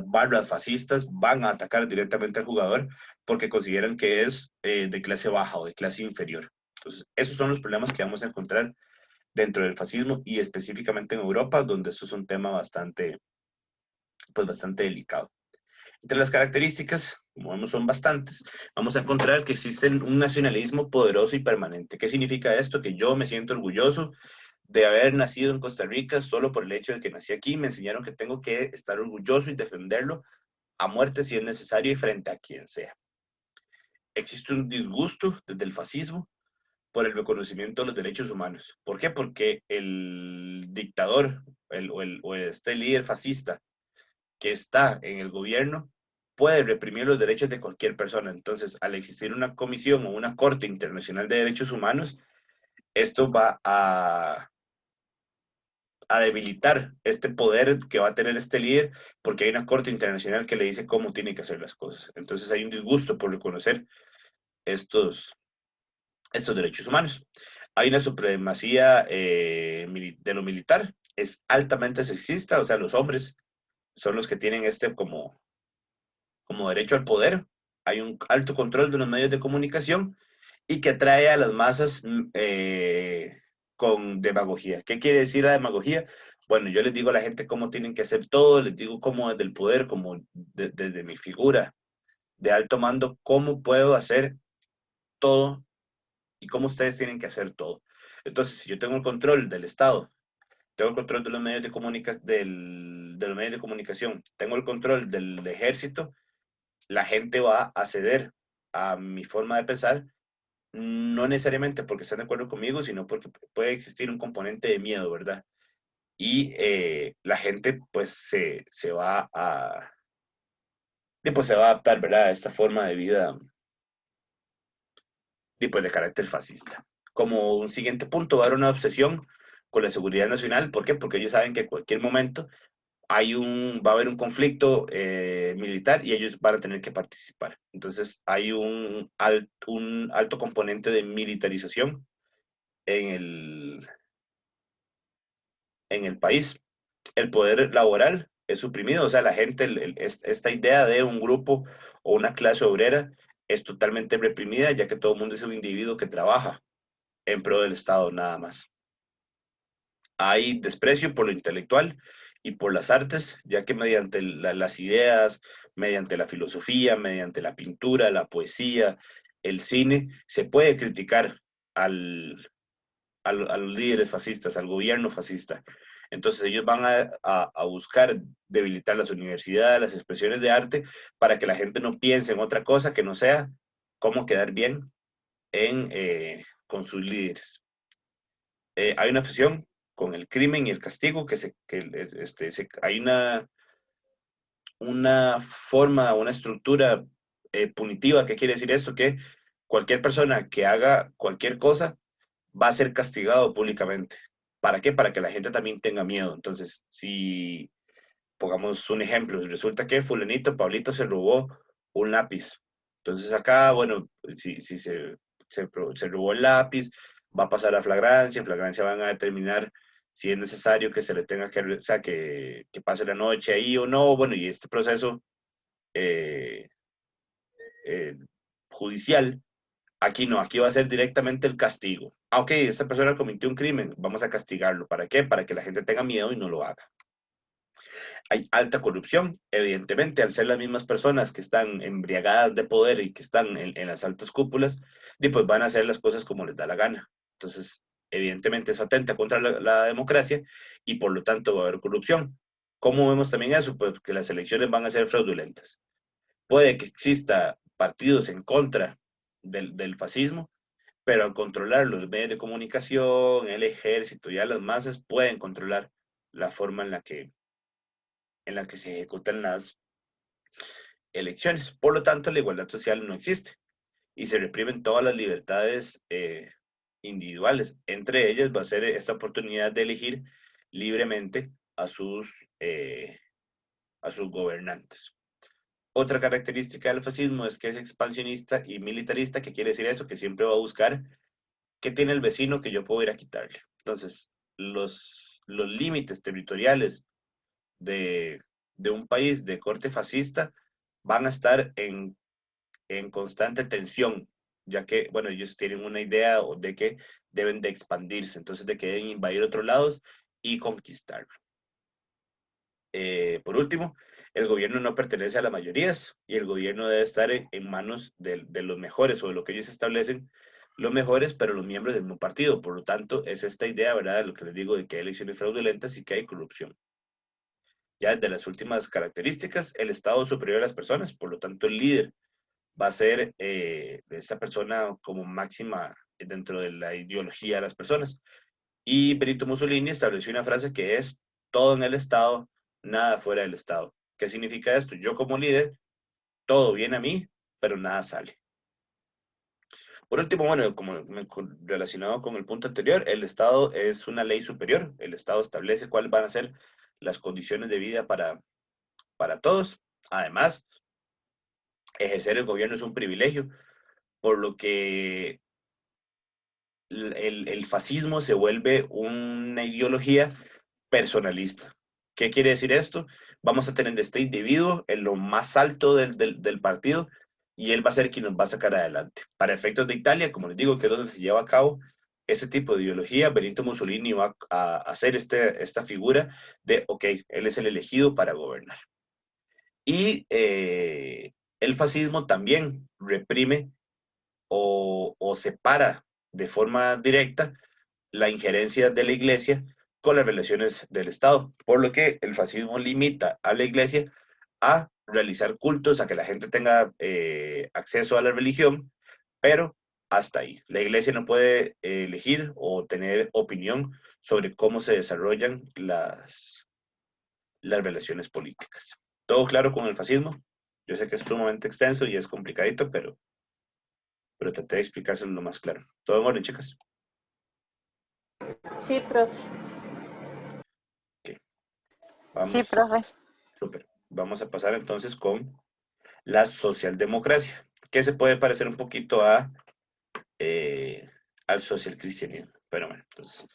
barras fascistas van a atacar directamente al jugador porque consideran que es de clase baja o de clase inferior. Entonces, esos son los problemas que vamos a encontrar dentro del fascismo y específicamente en Europa, donde esto es un tema bastante, pues bastante delicado. Entre las características, como vemos son bastantes, vamos a encontrar que existe un nacionalismo poderoso y permanente. ¿Qué significa esto? Que yo me siento orgulloso de haber nacido en Costa Rica solo por el hecho de que nací aquí. Me enseñaron que tengo que estar orgulloso y defenderlo a muerte si es necesario y frente a quien sea. Existe un disgusto desde el fascismo por el reconocimiento de los derechos humanos. ¿Por qué? Porque el dictador o este líder fascista que está en el gobierno puede reprimir los derechos de cualquier persona. Entonces, al existir una comisión o una Corte Internacional de Derechos Humanos, esto va a debilitar este poder que va a tener este líder, porque hay una Corte Internacional que le dice cómo tiene que hacer las cosas. Entonces, hay un disgusto por reconocer estos derechos humanos. Hay una supremacía de lo militar, es altamente sexista, o sea, los hombres son los que tienen como derecho al poder. Hay un alto control de los medios de comunicación y que atrae a las masas con demagogía. ¿Qué quiere decir la demagogía? Bueno, yo les digo a la gente cómo tienen que hacer todo, les digo cómo desde el poder, como desde mi figura de alto mando, cómo puedo hacer todo y cómo ustedes tienen que hacer todo. Entonces, si yo tengo el control del Estado, tengo el control de los medios de los medios de comunicación, tengo el control del ejército, la gente va a ceder a mi forma de pensar, no necesariamente porque están de acuerdo conmigo, sino porque puede existir un componente de miedo, ¿verdad? Y la gente pues pues, se va a adaptar, ¿verdad? A esta forma de vida pues, de carácter fascista. Como un siguiente punto, va a haber una obsesión con la seguridad nacional. ¿Por qué? Porque ellos saben que en cualquier momento va a haber un conflicto militar y ellos van a tener que participar. Entonces hay un alto componente de militarización en el país. El poder laboral es suprimido, o sea, la gente, esta idea de un grupo o una clase obrera es totalmente reprimida, ya que todo el mundo es un individuo que trabaja en pro del Estado nada más. Hay desprecio por lo intelectual y por las artes, ya que mediante las ideas, mediante la filosofía, mediante la pintura, la poesía, el cine, se puede criticar a los líderes fascistas, al gobierno fascista. Entonces ellos van a buscar debilitar las universidades, las expresiones de arte, para que la gente no piense en otra cosa que no sea cómo quedar bien con sus líderes. Hay una obsesión con el crimen y el castigo, hay una forma, una estructura punitiva. ¿Qué quiere decir esto? Que cualquier persona que haga cualquier cosa va a ser castigado públicamente. ¿Para qué? Para que la gente también tenga miedo. Entonces, si pongamos un ejemplo, resulta que fulanito, Pablito se robó un lápiz. Entonces acá, bueno, si se robó el lápiz, va a pasar a flagrancia, en flagrancia van a determinar si es necesario que se le tenga o sea, que pase la noche ahí o no, bueno, y este proceso eh, eh, judicial, aquí no, aquí va a ser directamente el castigo. Ah, ok, esta persona cometió un crimen, vamos a castigarlo. ¿Para qué? Para que la gente tenga miedo y no lo haga. Hay alta corrupción, evidentemente, al ser las mismas personas que están embriagadas de poder y que están en las altas cúpulas, y pues van a hacer las cosas como les da la gana. Entonces, evidentemente eso atenta contra la democracia y por lo tanto va a haber corrupción. ¿Cómo vemos también eso? Pues que las elecciones van a ser fraudulentas. Puede que exista partidos en contra del fascismo, pero al controlar los medios de comunicación, el ejército, ya las masas pueden controlar la forma en la que se ejecutan las elecciones. Por lo tanto, la igualdad social no existe y se reprimen todas las libertades individuales. Entre ellas va a ser esta oportunidad de elegir libremente eh, a sus gobernantes. Otra característica del fascismo es que es expansionista y militarista. ¿Qué quiere decir eso? Que siempre va a buscar qué tiene el vecino que yo puedo ir a quitarle. Entonces, los límites territoriales de, de un país de corte fascista van a estar en constante tensión, ya que, bueno, ellos tienen una idea de que deben de expandirse, entonces de que deben invadir otros lados y conquistarlo. Por último, El gobierno no pertenece a las mayorías y el gobierno debe estar en manos de los mejores o de lo que ellos establecen, los mejores, pero los miembros del mismo partido. Por lo tanto, es esta idea, ¿verdad?, de lo que les digo, de que hay elecciones fraudulentas y que hay corrupción. Ya de las últimas características, el Estado superior a las personas, por lo tanto, el líder va a ser esta persona como máxima dentro de la ideología de las personas. Y Benito Mussolini estableció una frase que es: todo en el Estado, nada fuera del Estado. ¿Qué significa esto? Yo como líder, todo viene a mí, pero nada sale. Por último, bueno, como relacionado con el punto anterior, el Estado es una ley superior. El Estado establece cuáles van a ser las condiciones de vida para todos. Además, ejercer el gobierno es un privilegio, por lo que el fascismo se vuelve una ideología personalista. ¿Qué quiere decir esto? Vamos a tener este individuo en lo más alto del partido y él va a ser quien nos va a sacar adelante. Para efectos de Italia, como les digo, que es donde se lleva a cabo ese tipo de ideología, Benito Mussolini va a hacer esta figura de, ok, él es el elegido para gobernar. Y el fascismo también reprime o separa de forma directa la injerencia de la iglesia con las relaciones del Estado, por lo que el fascismo limita a la iglesia a realizar cultos, a que la gente tenga acceso a la religión, pero hasta ahí. La iglesia no puede elegir o tener opinión sobre cómo se desarrollan las relaciones políticas. ¿Todo claro con el fascismo? Yo sé que es sumamente extenso y es complicadito, pero traté de explicárselo lo más claro. ¿Todo en orden, chicas? Sí, profe. Ok, Sí, vamos. profe. Súper. Vamos a pasar entonces con la socialdemocracia, que se puede parecer un poquito al socialcristianismo. Pero bueno, entonces,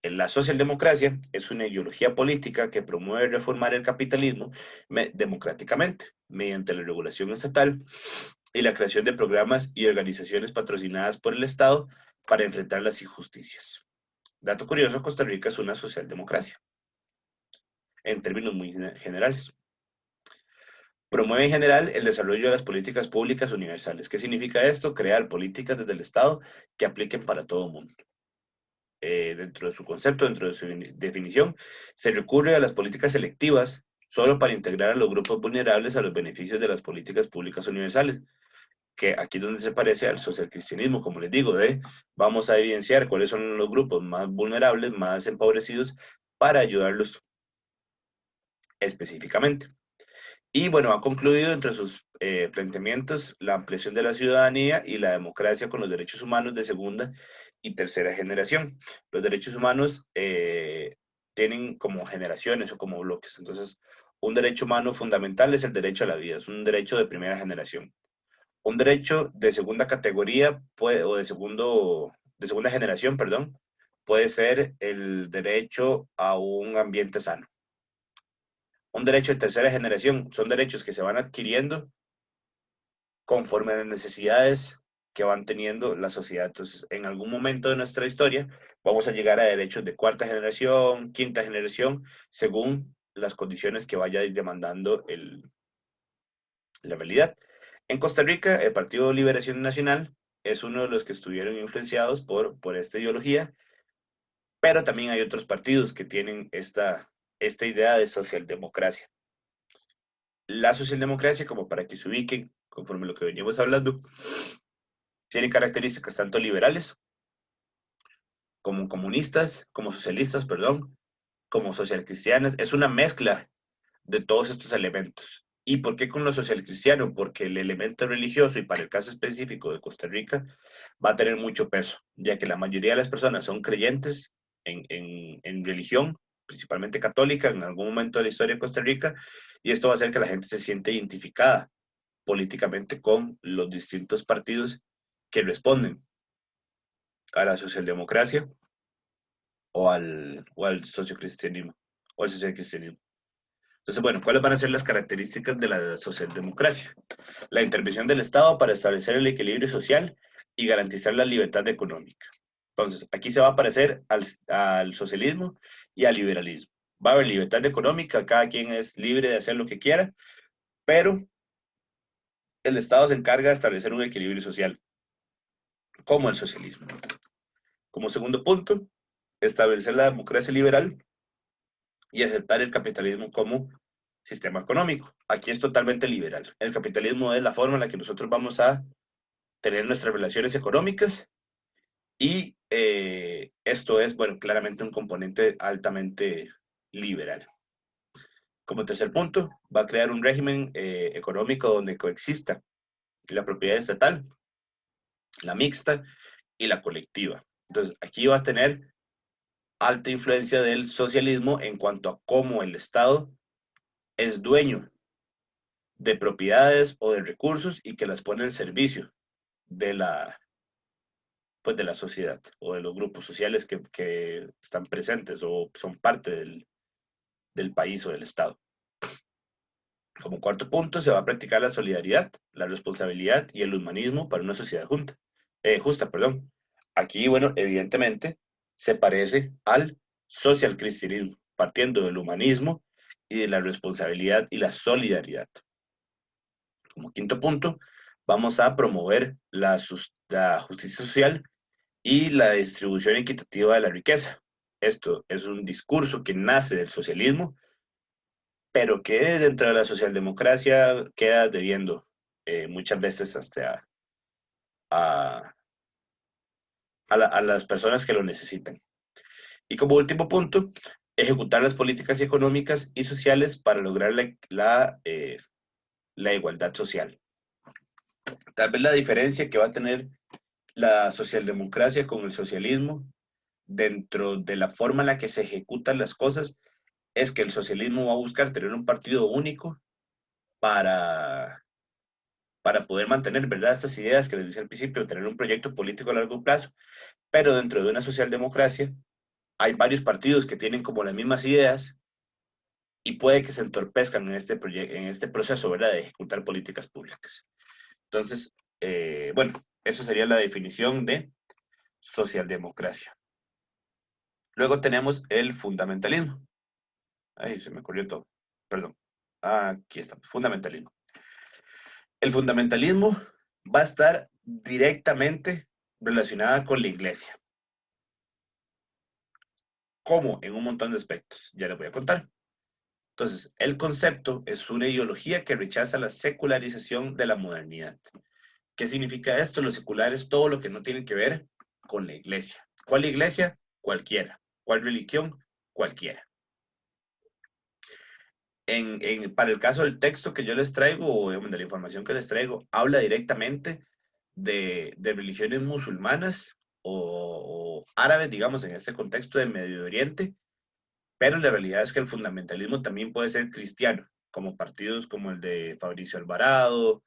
la socialdemocracia es una ideología política que promueve reformar el capitalismo democráticamente, mediante la regulación estatal y la creación de programas y organizaciones patrocinadas por el Estado para enfrentar las injusticias. Dato curioso, Costa Rica es una socialdemocracia, en términos muy generales. Promueve en general el desarrollo de las políticas públicas universales. ¿Qué significa esto? Crear políticas desde el Estado que apliquen para todo el mundo. Dentro de su concepto, dentro de su definición, se recurre a las políticas selectivas solo para integrar a los grupos vulnerables a los beneficios de las políticas públicas universales, que aquí es donde se parece al socialcristianismo, como les digo, vamos a evidenciar cuáles son los grupos más vulnerables, más empobrecidos, para ayudarlos específicamente. Y bueno, ha concluido entre sus planteamientos la ampliación de la ciudadanía y la democracia con los derechos humanos de segunda y tercera generación. Los derechos humanos tienen como generaciones o como bloques. Entonces, un derecho humano fundamental es el derecho a la vida, es un derecho de primera generación. Un derecho de segunda categoría o de segunda generación, perdón, puede ser el derecho a un ambiente sano. Un derecho de tercera generación son derechos que se van adquiriendo conforme a las necesidades que van teniendo la sociedad. Entonces, en algún momento de nuestra historia, vamos a llegar a derechos de cuarta generación, quinta generación, según las condiciones que vaya demandando la realidad. En Costa Rica, el Partido Liberación Nacional es uno de los que estuvieron influenciados por esta ideología, pero también hay otros partidos que tienen esta idea de socialdemocracia. La socialdemocracia, como para que se ubiquen, conforme a lo que veníamos hablando, tiene características tanto liberales, como comunistas, como socialistas, perdón, como socialcristianas. Es una mezcla de todos estos elementos. ¿Y por qué con lo social cristiano? Porque el elemento religioso, y para el caso específico de Costa Rica, va a tener mucho peso, ya que la mayoría de las personas son creyentes en religión, principalmente católica, en algún momento de la historia de Costa Rica, y esto va a hacer que la gente se siente identificada políticamente con los distintos partidos que responden a la socialdemocracia o al sociocristianismo, o al socialcristianismo. Entonces, bueno, ¿cuáles van a ser las características de la socialdemocracia? La intervención del Estado para establecer el equilibrio social y garantizar la libertad económica. Entonces, aquí se va a parecer al socialismo y al liberalismo. Va a haber libertad económica, cada quien es libre de hacer lo que quiera, pero el Estado se encarga de establecer un equilibrio social, como el socialismo. Como segundo punto, establecer la democracia liberal y aceptar el capitalismo como sistema económico. Aquí es totalmente liberal. El capitalismo es la forma en la que nosotros vamos a tener nuestras relaciones económicas y esto es, bueno, claramente un componente altamente liberal. Como tercer punto, va a crear un régimen económico donde coexista la propiedad estatal, la mixta y la colectiva. Entonces, aquí va a tener alta influencia del socialismo en cuanto a cómo el Estado es dueño de propiedades o de recursos y que las pone al servicio de pues de la sociedad o de los grupos sociales que están presentes o son parte del país o del Estado. Como cuarto punto, se va a practicar la solidaridad, la responsabilidad y el humanismo para una sociedad justa. Perdón. Aquí, bueno, evidentemente se parece al social cristianismo, partiendo del humanismo y de la responsabilidad y la solidaridad. Como quinto punto, vamos a promover la justicia social y la distribución equitativa de la riqueza. Esto es un discurso que nace del socialismo, pero que dentro de la socialdemocracia queda debiendo muchas veces hasta a, a las personas que lo necesitan. Y como último punto, ejecutar las políticas económicas y sociales para lograr la igualdad social. Tal vez la diferencia que va a tener la socialdemocracia con el socialismo dentro de la forma en la que se ejecutan las cosas es que el socialismo va a buscar tener un partido único para, para poder mantener, ¿verdad?, estas ideas que les decía al principio, tener un proyecto político a largo plazo, pero dentro de una socialdemocracia hay varios partidos que tienen como las mismas ideas y puede que se entorpezcan en este proceso, ¿verdad?, de ejecutar políticas públicas. Entonces, bueno, eso sería la definición de socialdemocracia. Luego tenemos el fundamentalismo. Ay, se me ocurrió todo. Perdón. Aquí está, fundamentalismo. El fundamentalismo va a estar directamente relacionada con la iglesia. ¿Cómo? En un montón de aspectos. Ya les voy a contar. Entonces, el concepto es una ideología que rechaza la secularización de la modernidad. ¿Qué significa esto? Lo secular es todo lo que no tiene que ver con la iglesia. ¿Cuál iglesia? Cualquiera. ¿Cuál religión? Cualquiera. Para el caso del texto que yo les traigo, o de la información que les traigo, habla directamente de religiones musulmanas o árabes, digamos, en este contexto de Medio Oriente, pero la realidad es que el fundamentalismo también puede ser cristiano, como partidos como el de Fabricio Alvarado,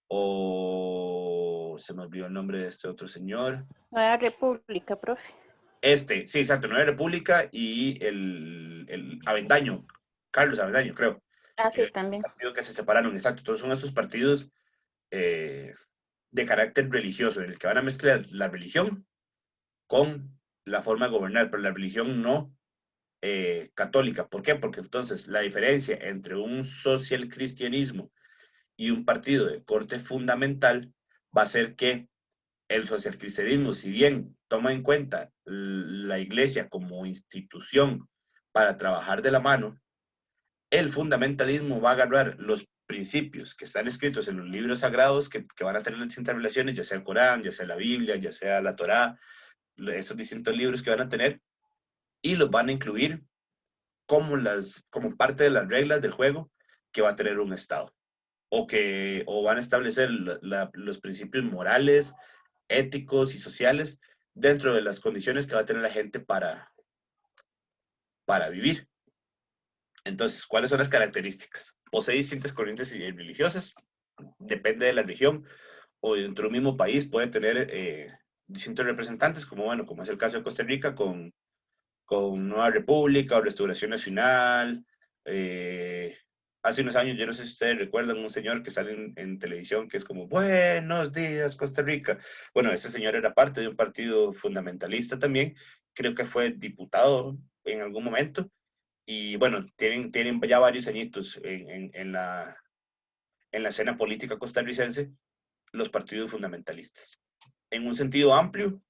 o se me olvidó el nombre de este otro señor. Nueva República, profe. Sí, exacto, Nueva República y el Avendaño, Carlos Avendaño, creo. Ah, sí, también. Partidos que se separaron, exacto. Entonces son esos partidos eh, de carácter religioso, en el que van a mezclar la religión con la forma de gobernar, pero la religión no católica. ¿Por qué? Porque entonces la diferencia entre un social cristianismo y un partido de corte fundamental va a ser que el socialcristianismo, si bien toma en cuenta la iglesia como institución para trabajar de la mano, el fundamentalismo va a agarrar los principios que están escritos en los libros sagrados que van a tener las distintas relaciones, ya sea el Corán, ya sea la Biblia, ya sea la Torá, estos distintos libros que van a tener, y los van a incluir como parte de las reglas del juego que va a tener un Estado, o van a establecer los principios morales, éticos y sociales dentro de las condiciones que va a tener la gente para vivir. Entonces, ¿cuáles son las características? Posee distintas corrientes religiosas, depende de la región, o dentro de un mismo país puede tener distintos representantes, como es el caso de Costa Rica, con Nueva República o Restauración Nacional. Hace unos años, yo no sé si ustedes recuerdan un señor que sale en televisión que es como, buenos días, Costa Rica. Bueno, ese señor era parte de un partido fundamentalista también, creo que fue diputado en algún momento, y bueno, tienen ya varios añitos en la escena política costarricense, los partidos fundamentalistas. En un sentido amplio,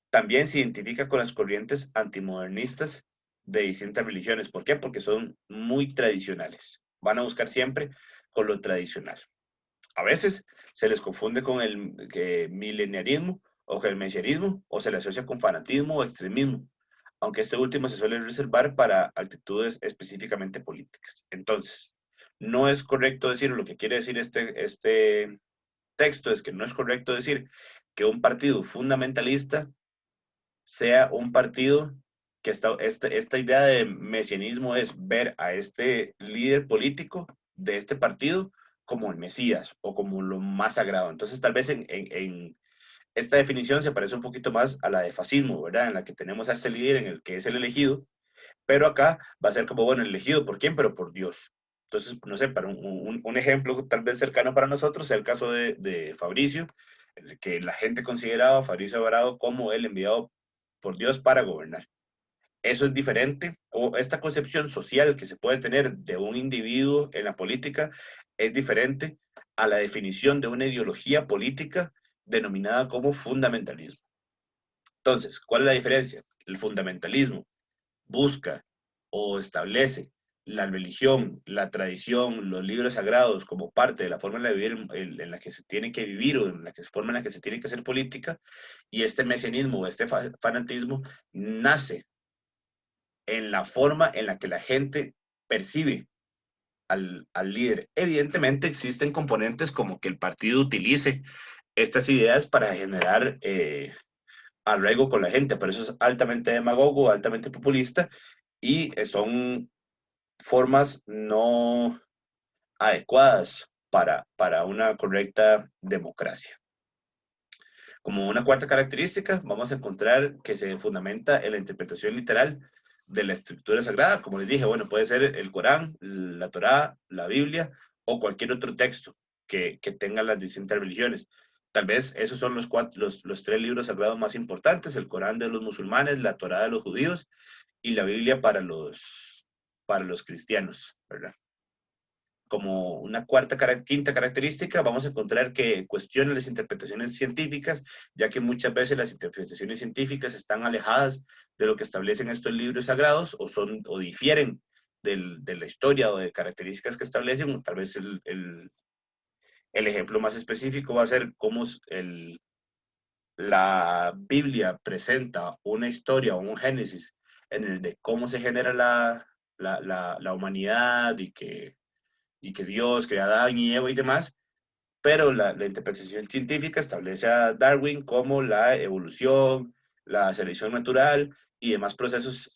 también se identifica con las corrientes antimodernistas de distintas religiones. ¿Por qué? Porque son muy tradicionales. Van a buscar siempre con lo tradicional. A veces se les confunde con el mileniarismo o con el mesianismo, o se le asocia con fanatismo o extremismo, aunque este último se suele reservar para actitudes específicamente políticas. Entonces, no es correcto decir, lo que quiere decir este texto es que no es correcto decir que un partido fundamentalista sea un partido que esta idea de mesianismo es ver a este líder político de este partido como el Mesías o como lo más sagrado. Entonces, tal vez en esta definición se parece un poquito más a la de fascismo, ¿verdad? En la que tenemos a este líder en el que es el elegido, pero acá va a ser como, bueno, elegido por quién, pero por Dios. Entonces, no sé, para un ejemplo tal vez cercano para nosotros, es el caso de Fabricio, que la gente consideraba a Fabricio Alvarado como el enviado por Dios para gobernar. Eso es diferente, o esta concepción social que se puede tener de un individuo en la política es diferente a la definición de una ideología política denominada como fundamentalismo. Entonces, ¿cuál es la diferencia? El fundamentalismo busca o establece la religión, la tradición, los libros sagrados como parte de la forma de vivir en la que se tiene que vivir o en la forma en la que se tiene que hacer política, y este mesianismo, este fanatismo nace en la forma en la que la gente percibe al líder. Evidentemente existen componentes como que el partido utilice estas ideas para generar arraigo con la gente, pero eso es altamente demagogo, altamente populista, y son formas no adecuadas para una correcta democracia. Como una cuarta característica, vamos a encontrar que se fundamenta en la interpretación literal de la escritura sagrada. Como les dije, bueno, puede ser el Corán, la Torá, la Biblia o cualquier otro texto que tenga las distintas religiones. Tal vez esos son los tres libros sagrados más importantes: el Corán de los musulmanes, la Torá de los judíos y la Biblia para los cristianos, ¿verdad? Como una quinta característica, vamos a encontrar que cuestiona las interpretaciones científicas, ya que muchas veces las interpretaciones científicas están alejadas de lo que establecen estos libros sagrados o difieren de la historia o de características que establecen. Tal vez el ejemplo más específico va a ser cómo la Biblia presenta una historia o un génesis en el de cómo se genera la humanidad y que Dios crea a Adán y Eva y demás, pero la interpretación científica establece a Darwin como la evolución, la selección natural y demás procesos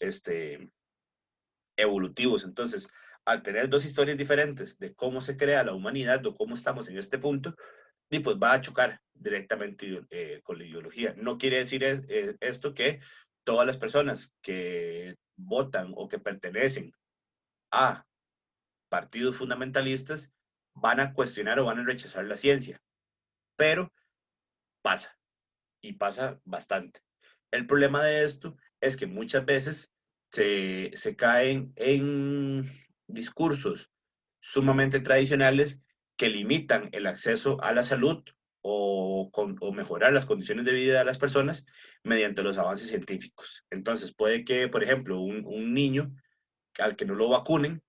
evolutivos. Entonces, al tener dos historias diferentes de cómo se crea la humanidad o cómo estamos en este punto, y pues va a chocar directamente con la ideología. No quiere decir esto que todas las personas que votan o que pertenecen a partidos fundamentalistas van a cuestionar o van a rechazar la ciencia, pero pasa, y pasa bastante. El problema de esto es que muchas veces se caen en discursos sumamente tradicionales que limitan el acceso a la salud o mejorar las condiciones de vida de las personas mediante los avances científicos. Entonces puede que, por ejemplo, un niño al que no lo vacunen,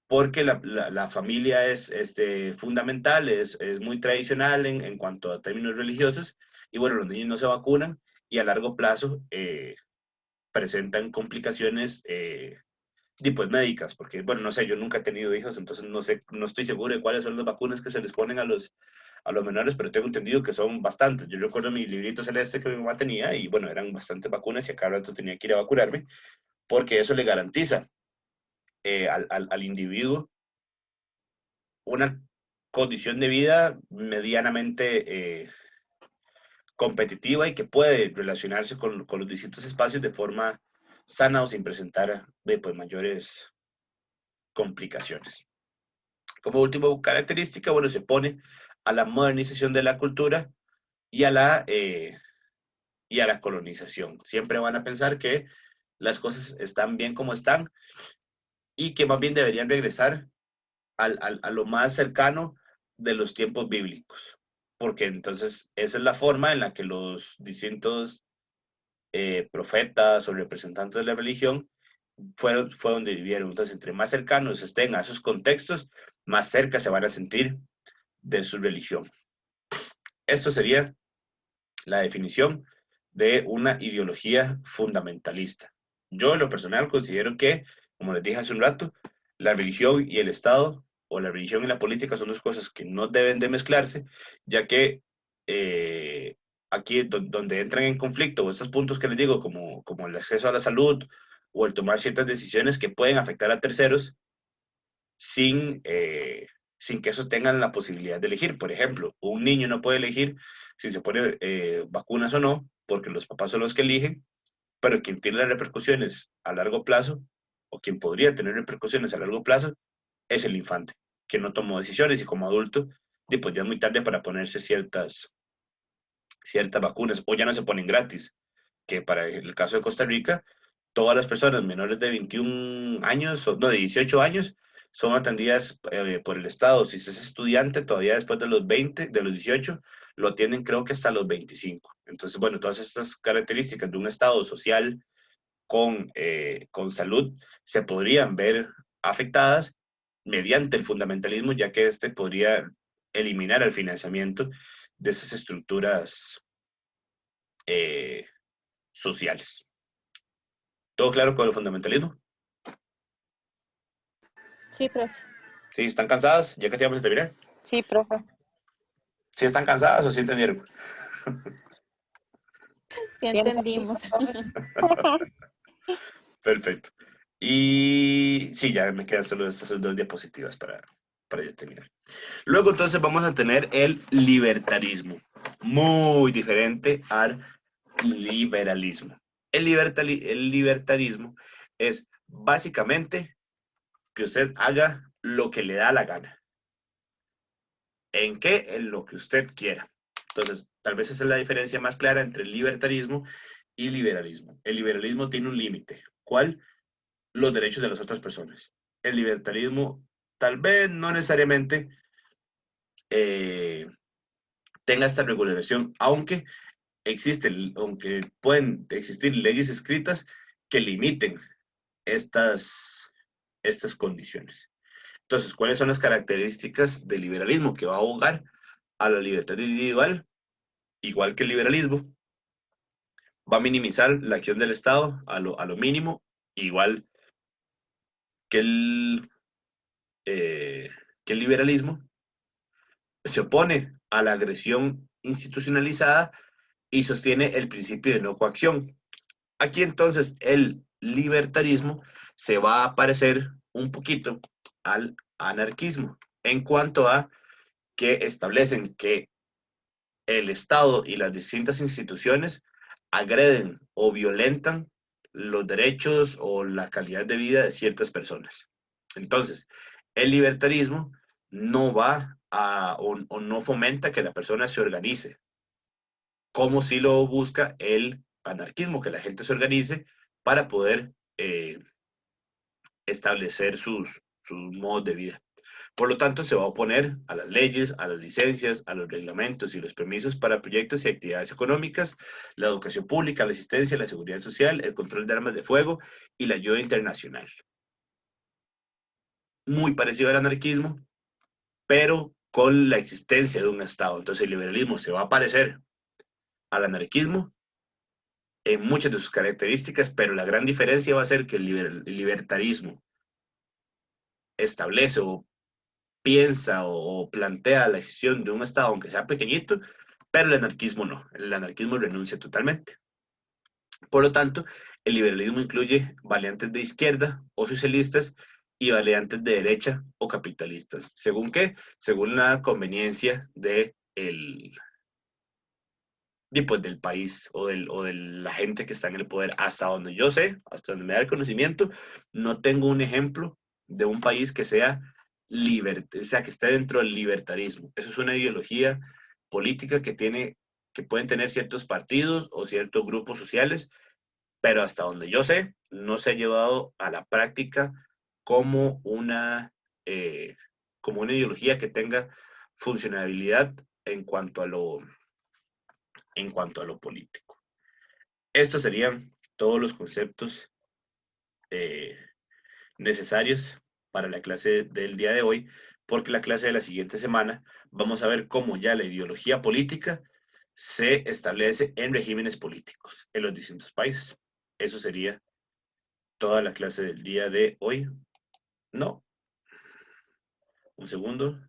porque la familia es fundamental, es muy tradicional en cuanto a términos religiosos, y bueno, los niños no se vacunan y a largo plazo presentan complicaciones pues, médicas, porque bueno, no sé, yo nunca he tenido hijos, entonces no sé, no estoy seguro de cuáles son las vacunas que se les ponen a los menores, pero tengo entendido que son bastantes. Yo recuerdo mi librito celeste que mi mamá tenía y bueno, eran bastantes vacunas y a cada rato tenía que ir a vacunarme, porque eso le garantiza al individuo una condición de vida medianamente competitiva y que puede relacionarse con los distintos espacios de forma sana o sin presentar pues, mayores complicaciones. Como última característica, bueno, se pone a la modernización de la cultura y y a la colonización. Siempre van a pensar que las cosas están bien como están y que más bien deberían regresar a lo más cercano de los tiempos bíblicos, porque entonces esa es la forma en la que los distintos profetas o representantes de la religión fue donde vivieron. Entonces, entre más cercanos estén a esos contextos, más cerca se van a sentir de su religión. Esto sería la definición de una ideología fundamentalista. Yo en lo personal considero que, como les dije hace un rato, la religión y el Estado, o la religión y la política, son dos cosas que no deben de mezclarse, ya que aquí donde entran en conflicto, o estos puntos que les digo, como el acceso a la salud o el tomar ciertas decisiones que pueden afectar a terceros sin que esos tengan la posibilidad de elegir. Por ejemplo, un niño no puede elegir si se pone vacunas o no, porque los papás son los que eligen, pero quien tiene las repercusiones a largo plazo, o quien podría tener repercusiones a largo plazo, es el infante, que no tomó decisiones y como adulto, pues ya es muy tarde para ponerse ciertas vacunas, o ya no se ponen gratis, que para el caso de Costa Rica, todas las personas menores de 21 años, o no, de 18 años, son atendidas por el Estado. Si usted es estudiante, todavía después de los 20, de los 18, lo atienden creo que hasta los 25. Entonces, bueno, todas estas características de un Estado social con salud se podrían ver afectadas mediante el fundamentalismo, ya que este podría eliminar el financiamiento de esas estructuras eh, sociales. ¿Todo claro con el fundamentalismo? Sí, profe. ¿Sí están cansadas? Ya casi vamos a terminar. Sí, profe. ¿Sí están cansadas o sí entendieron? Sí Sí, entendimos. Perfecto. Y sí, ya me quedan solo estas dos diapositivas para ya terminar. Luego entonces vamos a tener el libertarismo, muy diferente al liberalismo. El libertarismo es básicamente que usted haga lo que le da la gana. ¿En qué? En lo que usted quiera. Entonces, tal vez esa es la diferencia más clara entre el libertarismo y liberalismo. El liberalismo tiene un límite. ¿Cuál? Los derechos de las otras personas. El libertarismo tal vez no necesariamente eh, tenga esta regulación, aunque pueden existir leyes escritas que limiten estas condiciones. Entonces, ¿cuáles son las características del liberalismo? Que va a abogar a la libertad individual, igual que el liberalismo, va a minimizar la acción del Estado a lo mínimo, igual que eh, que el liberalismo, se opone a la agresión institucionalizada y sostiene el principio de no coacción. Aquí entonces el libertarismo se va a parecer un poquito al anarquismo en cuanto a que establecen que el Estado y las distintas instituciones agreden o violentan los derechos o la calidad de vida de ciertas personas. Entonces, el libertarismo no va o no fomenta que la persona se organice, como si lo busca el anarquismo, que la gente se organice para poder establecer sus modos de vida. Por lo tanto, se va a oponer a las leyes, a las licencias, a los reglamentos y los permisos para proyectos y actividades económicas, la educación pública, la asistencia, la seguridad social, el control de armas de fuego y la ayuda internacional. Muy parecido al anarquismo, pero con la existencia de un Estado. Entonces el liberalismo se va a parecer al anarquismo en muchas de sus características, pero la gran diferencia va a ser que el libertarismo establece o piensa o plantea la existencia de un Estado, aunque sea pequeñito, pero el anarquismo no. El anarquismo renuncia totalmente. Por lo tanto, el liberalismo incluye variantes de izquierda o socialistas y variantes de derecha o capitalistas. ¿Según qué? Según la conveniencia pues, del país o de la gente que está en el poder. Hasta donde yo sé, hasta donde me da el conocimiento, no tengo un ejemplo de un país que sea o sea, que esté dentro del libertarismo. Eso es una ideología política que pueden tener ciertos partidos o ciertos grupos sociales, pero hasta donde yo sé, no se ha llevado a la práctica como como una ideología que tenga funcionalidad en cuanto a lo político. Estos serían todos los conceptos eh, necesarios para la clase del día de hoy, porque la clase de la siguiente semana vamos a ver cómo ya la ideología política se establece en regímenes políticos en los distintos países. Eso sería toda la clase del día de hoy. No, un segundo.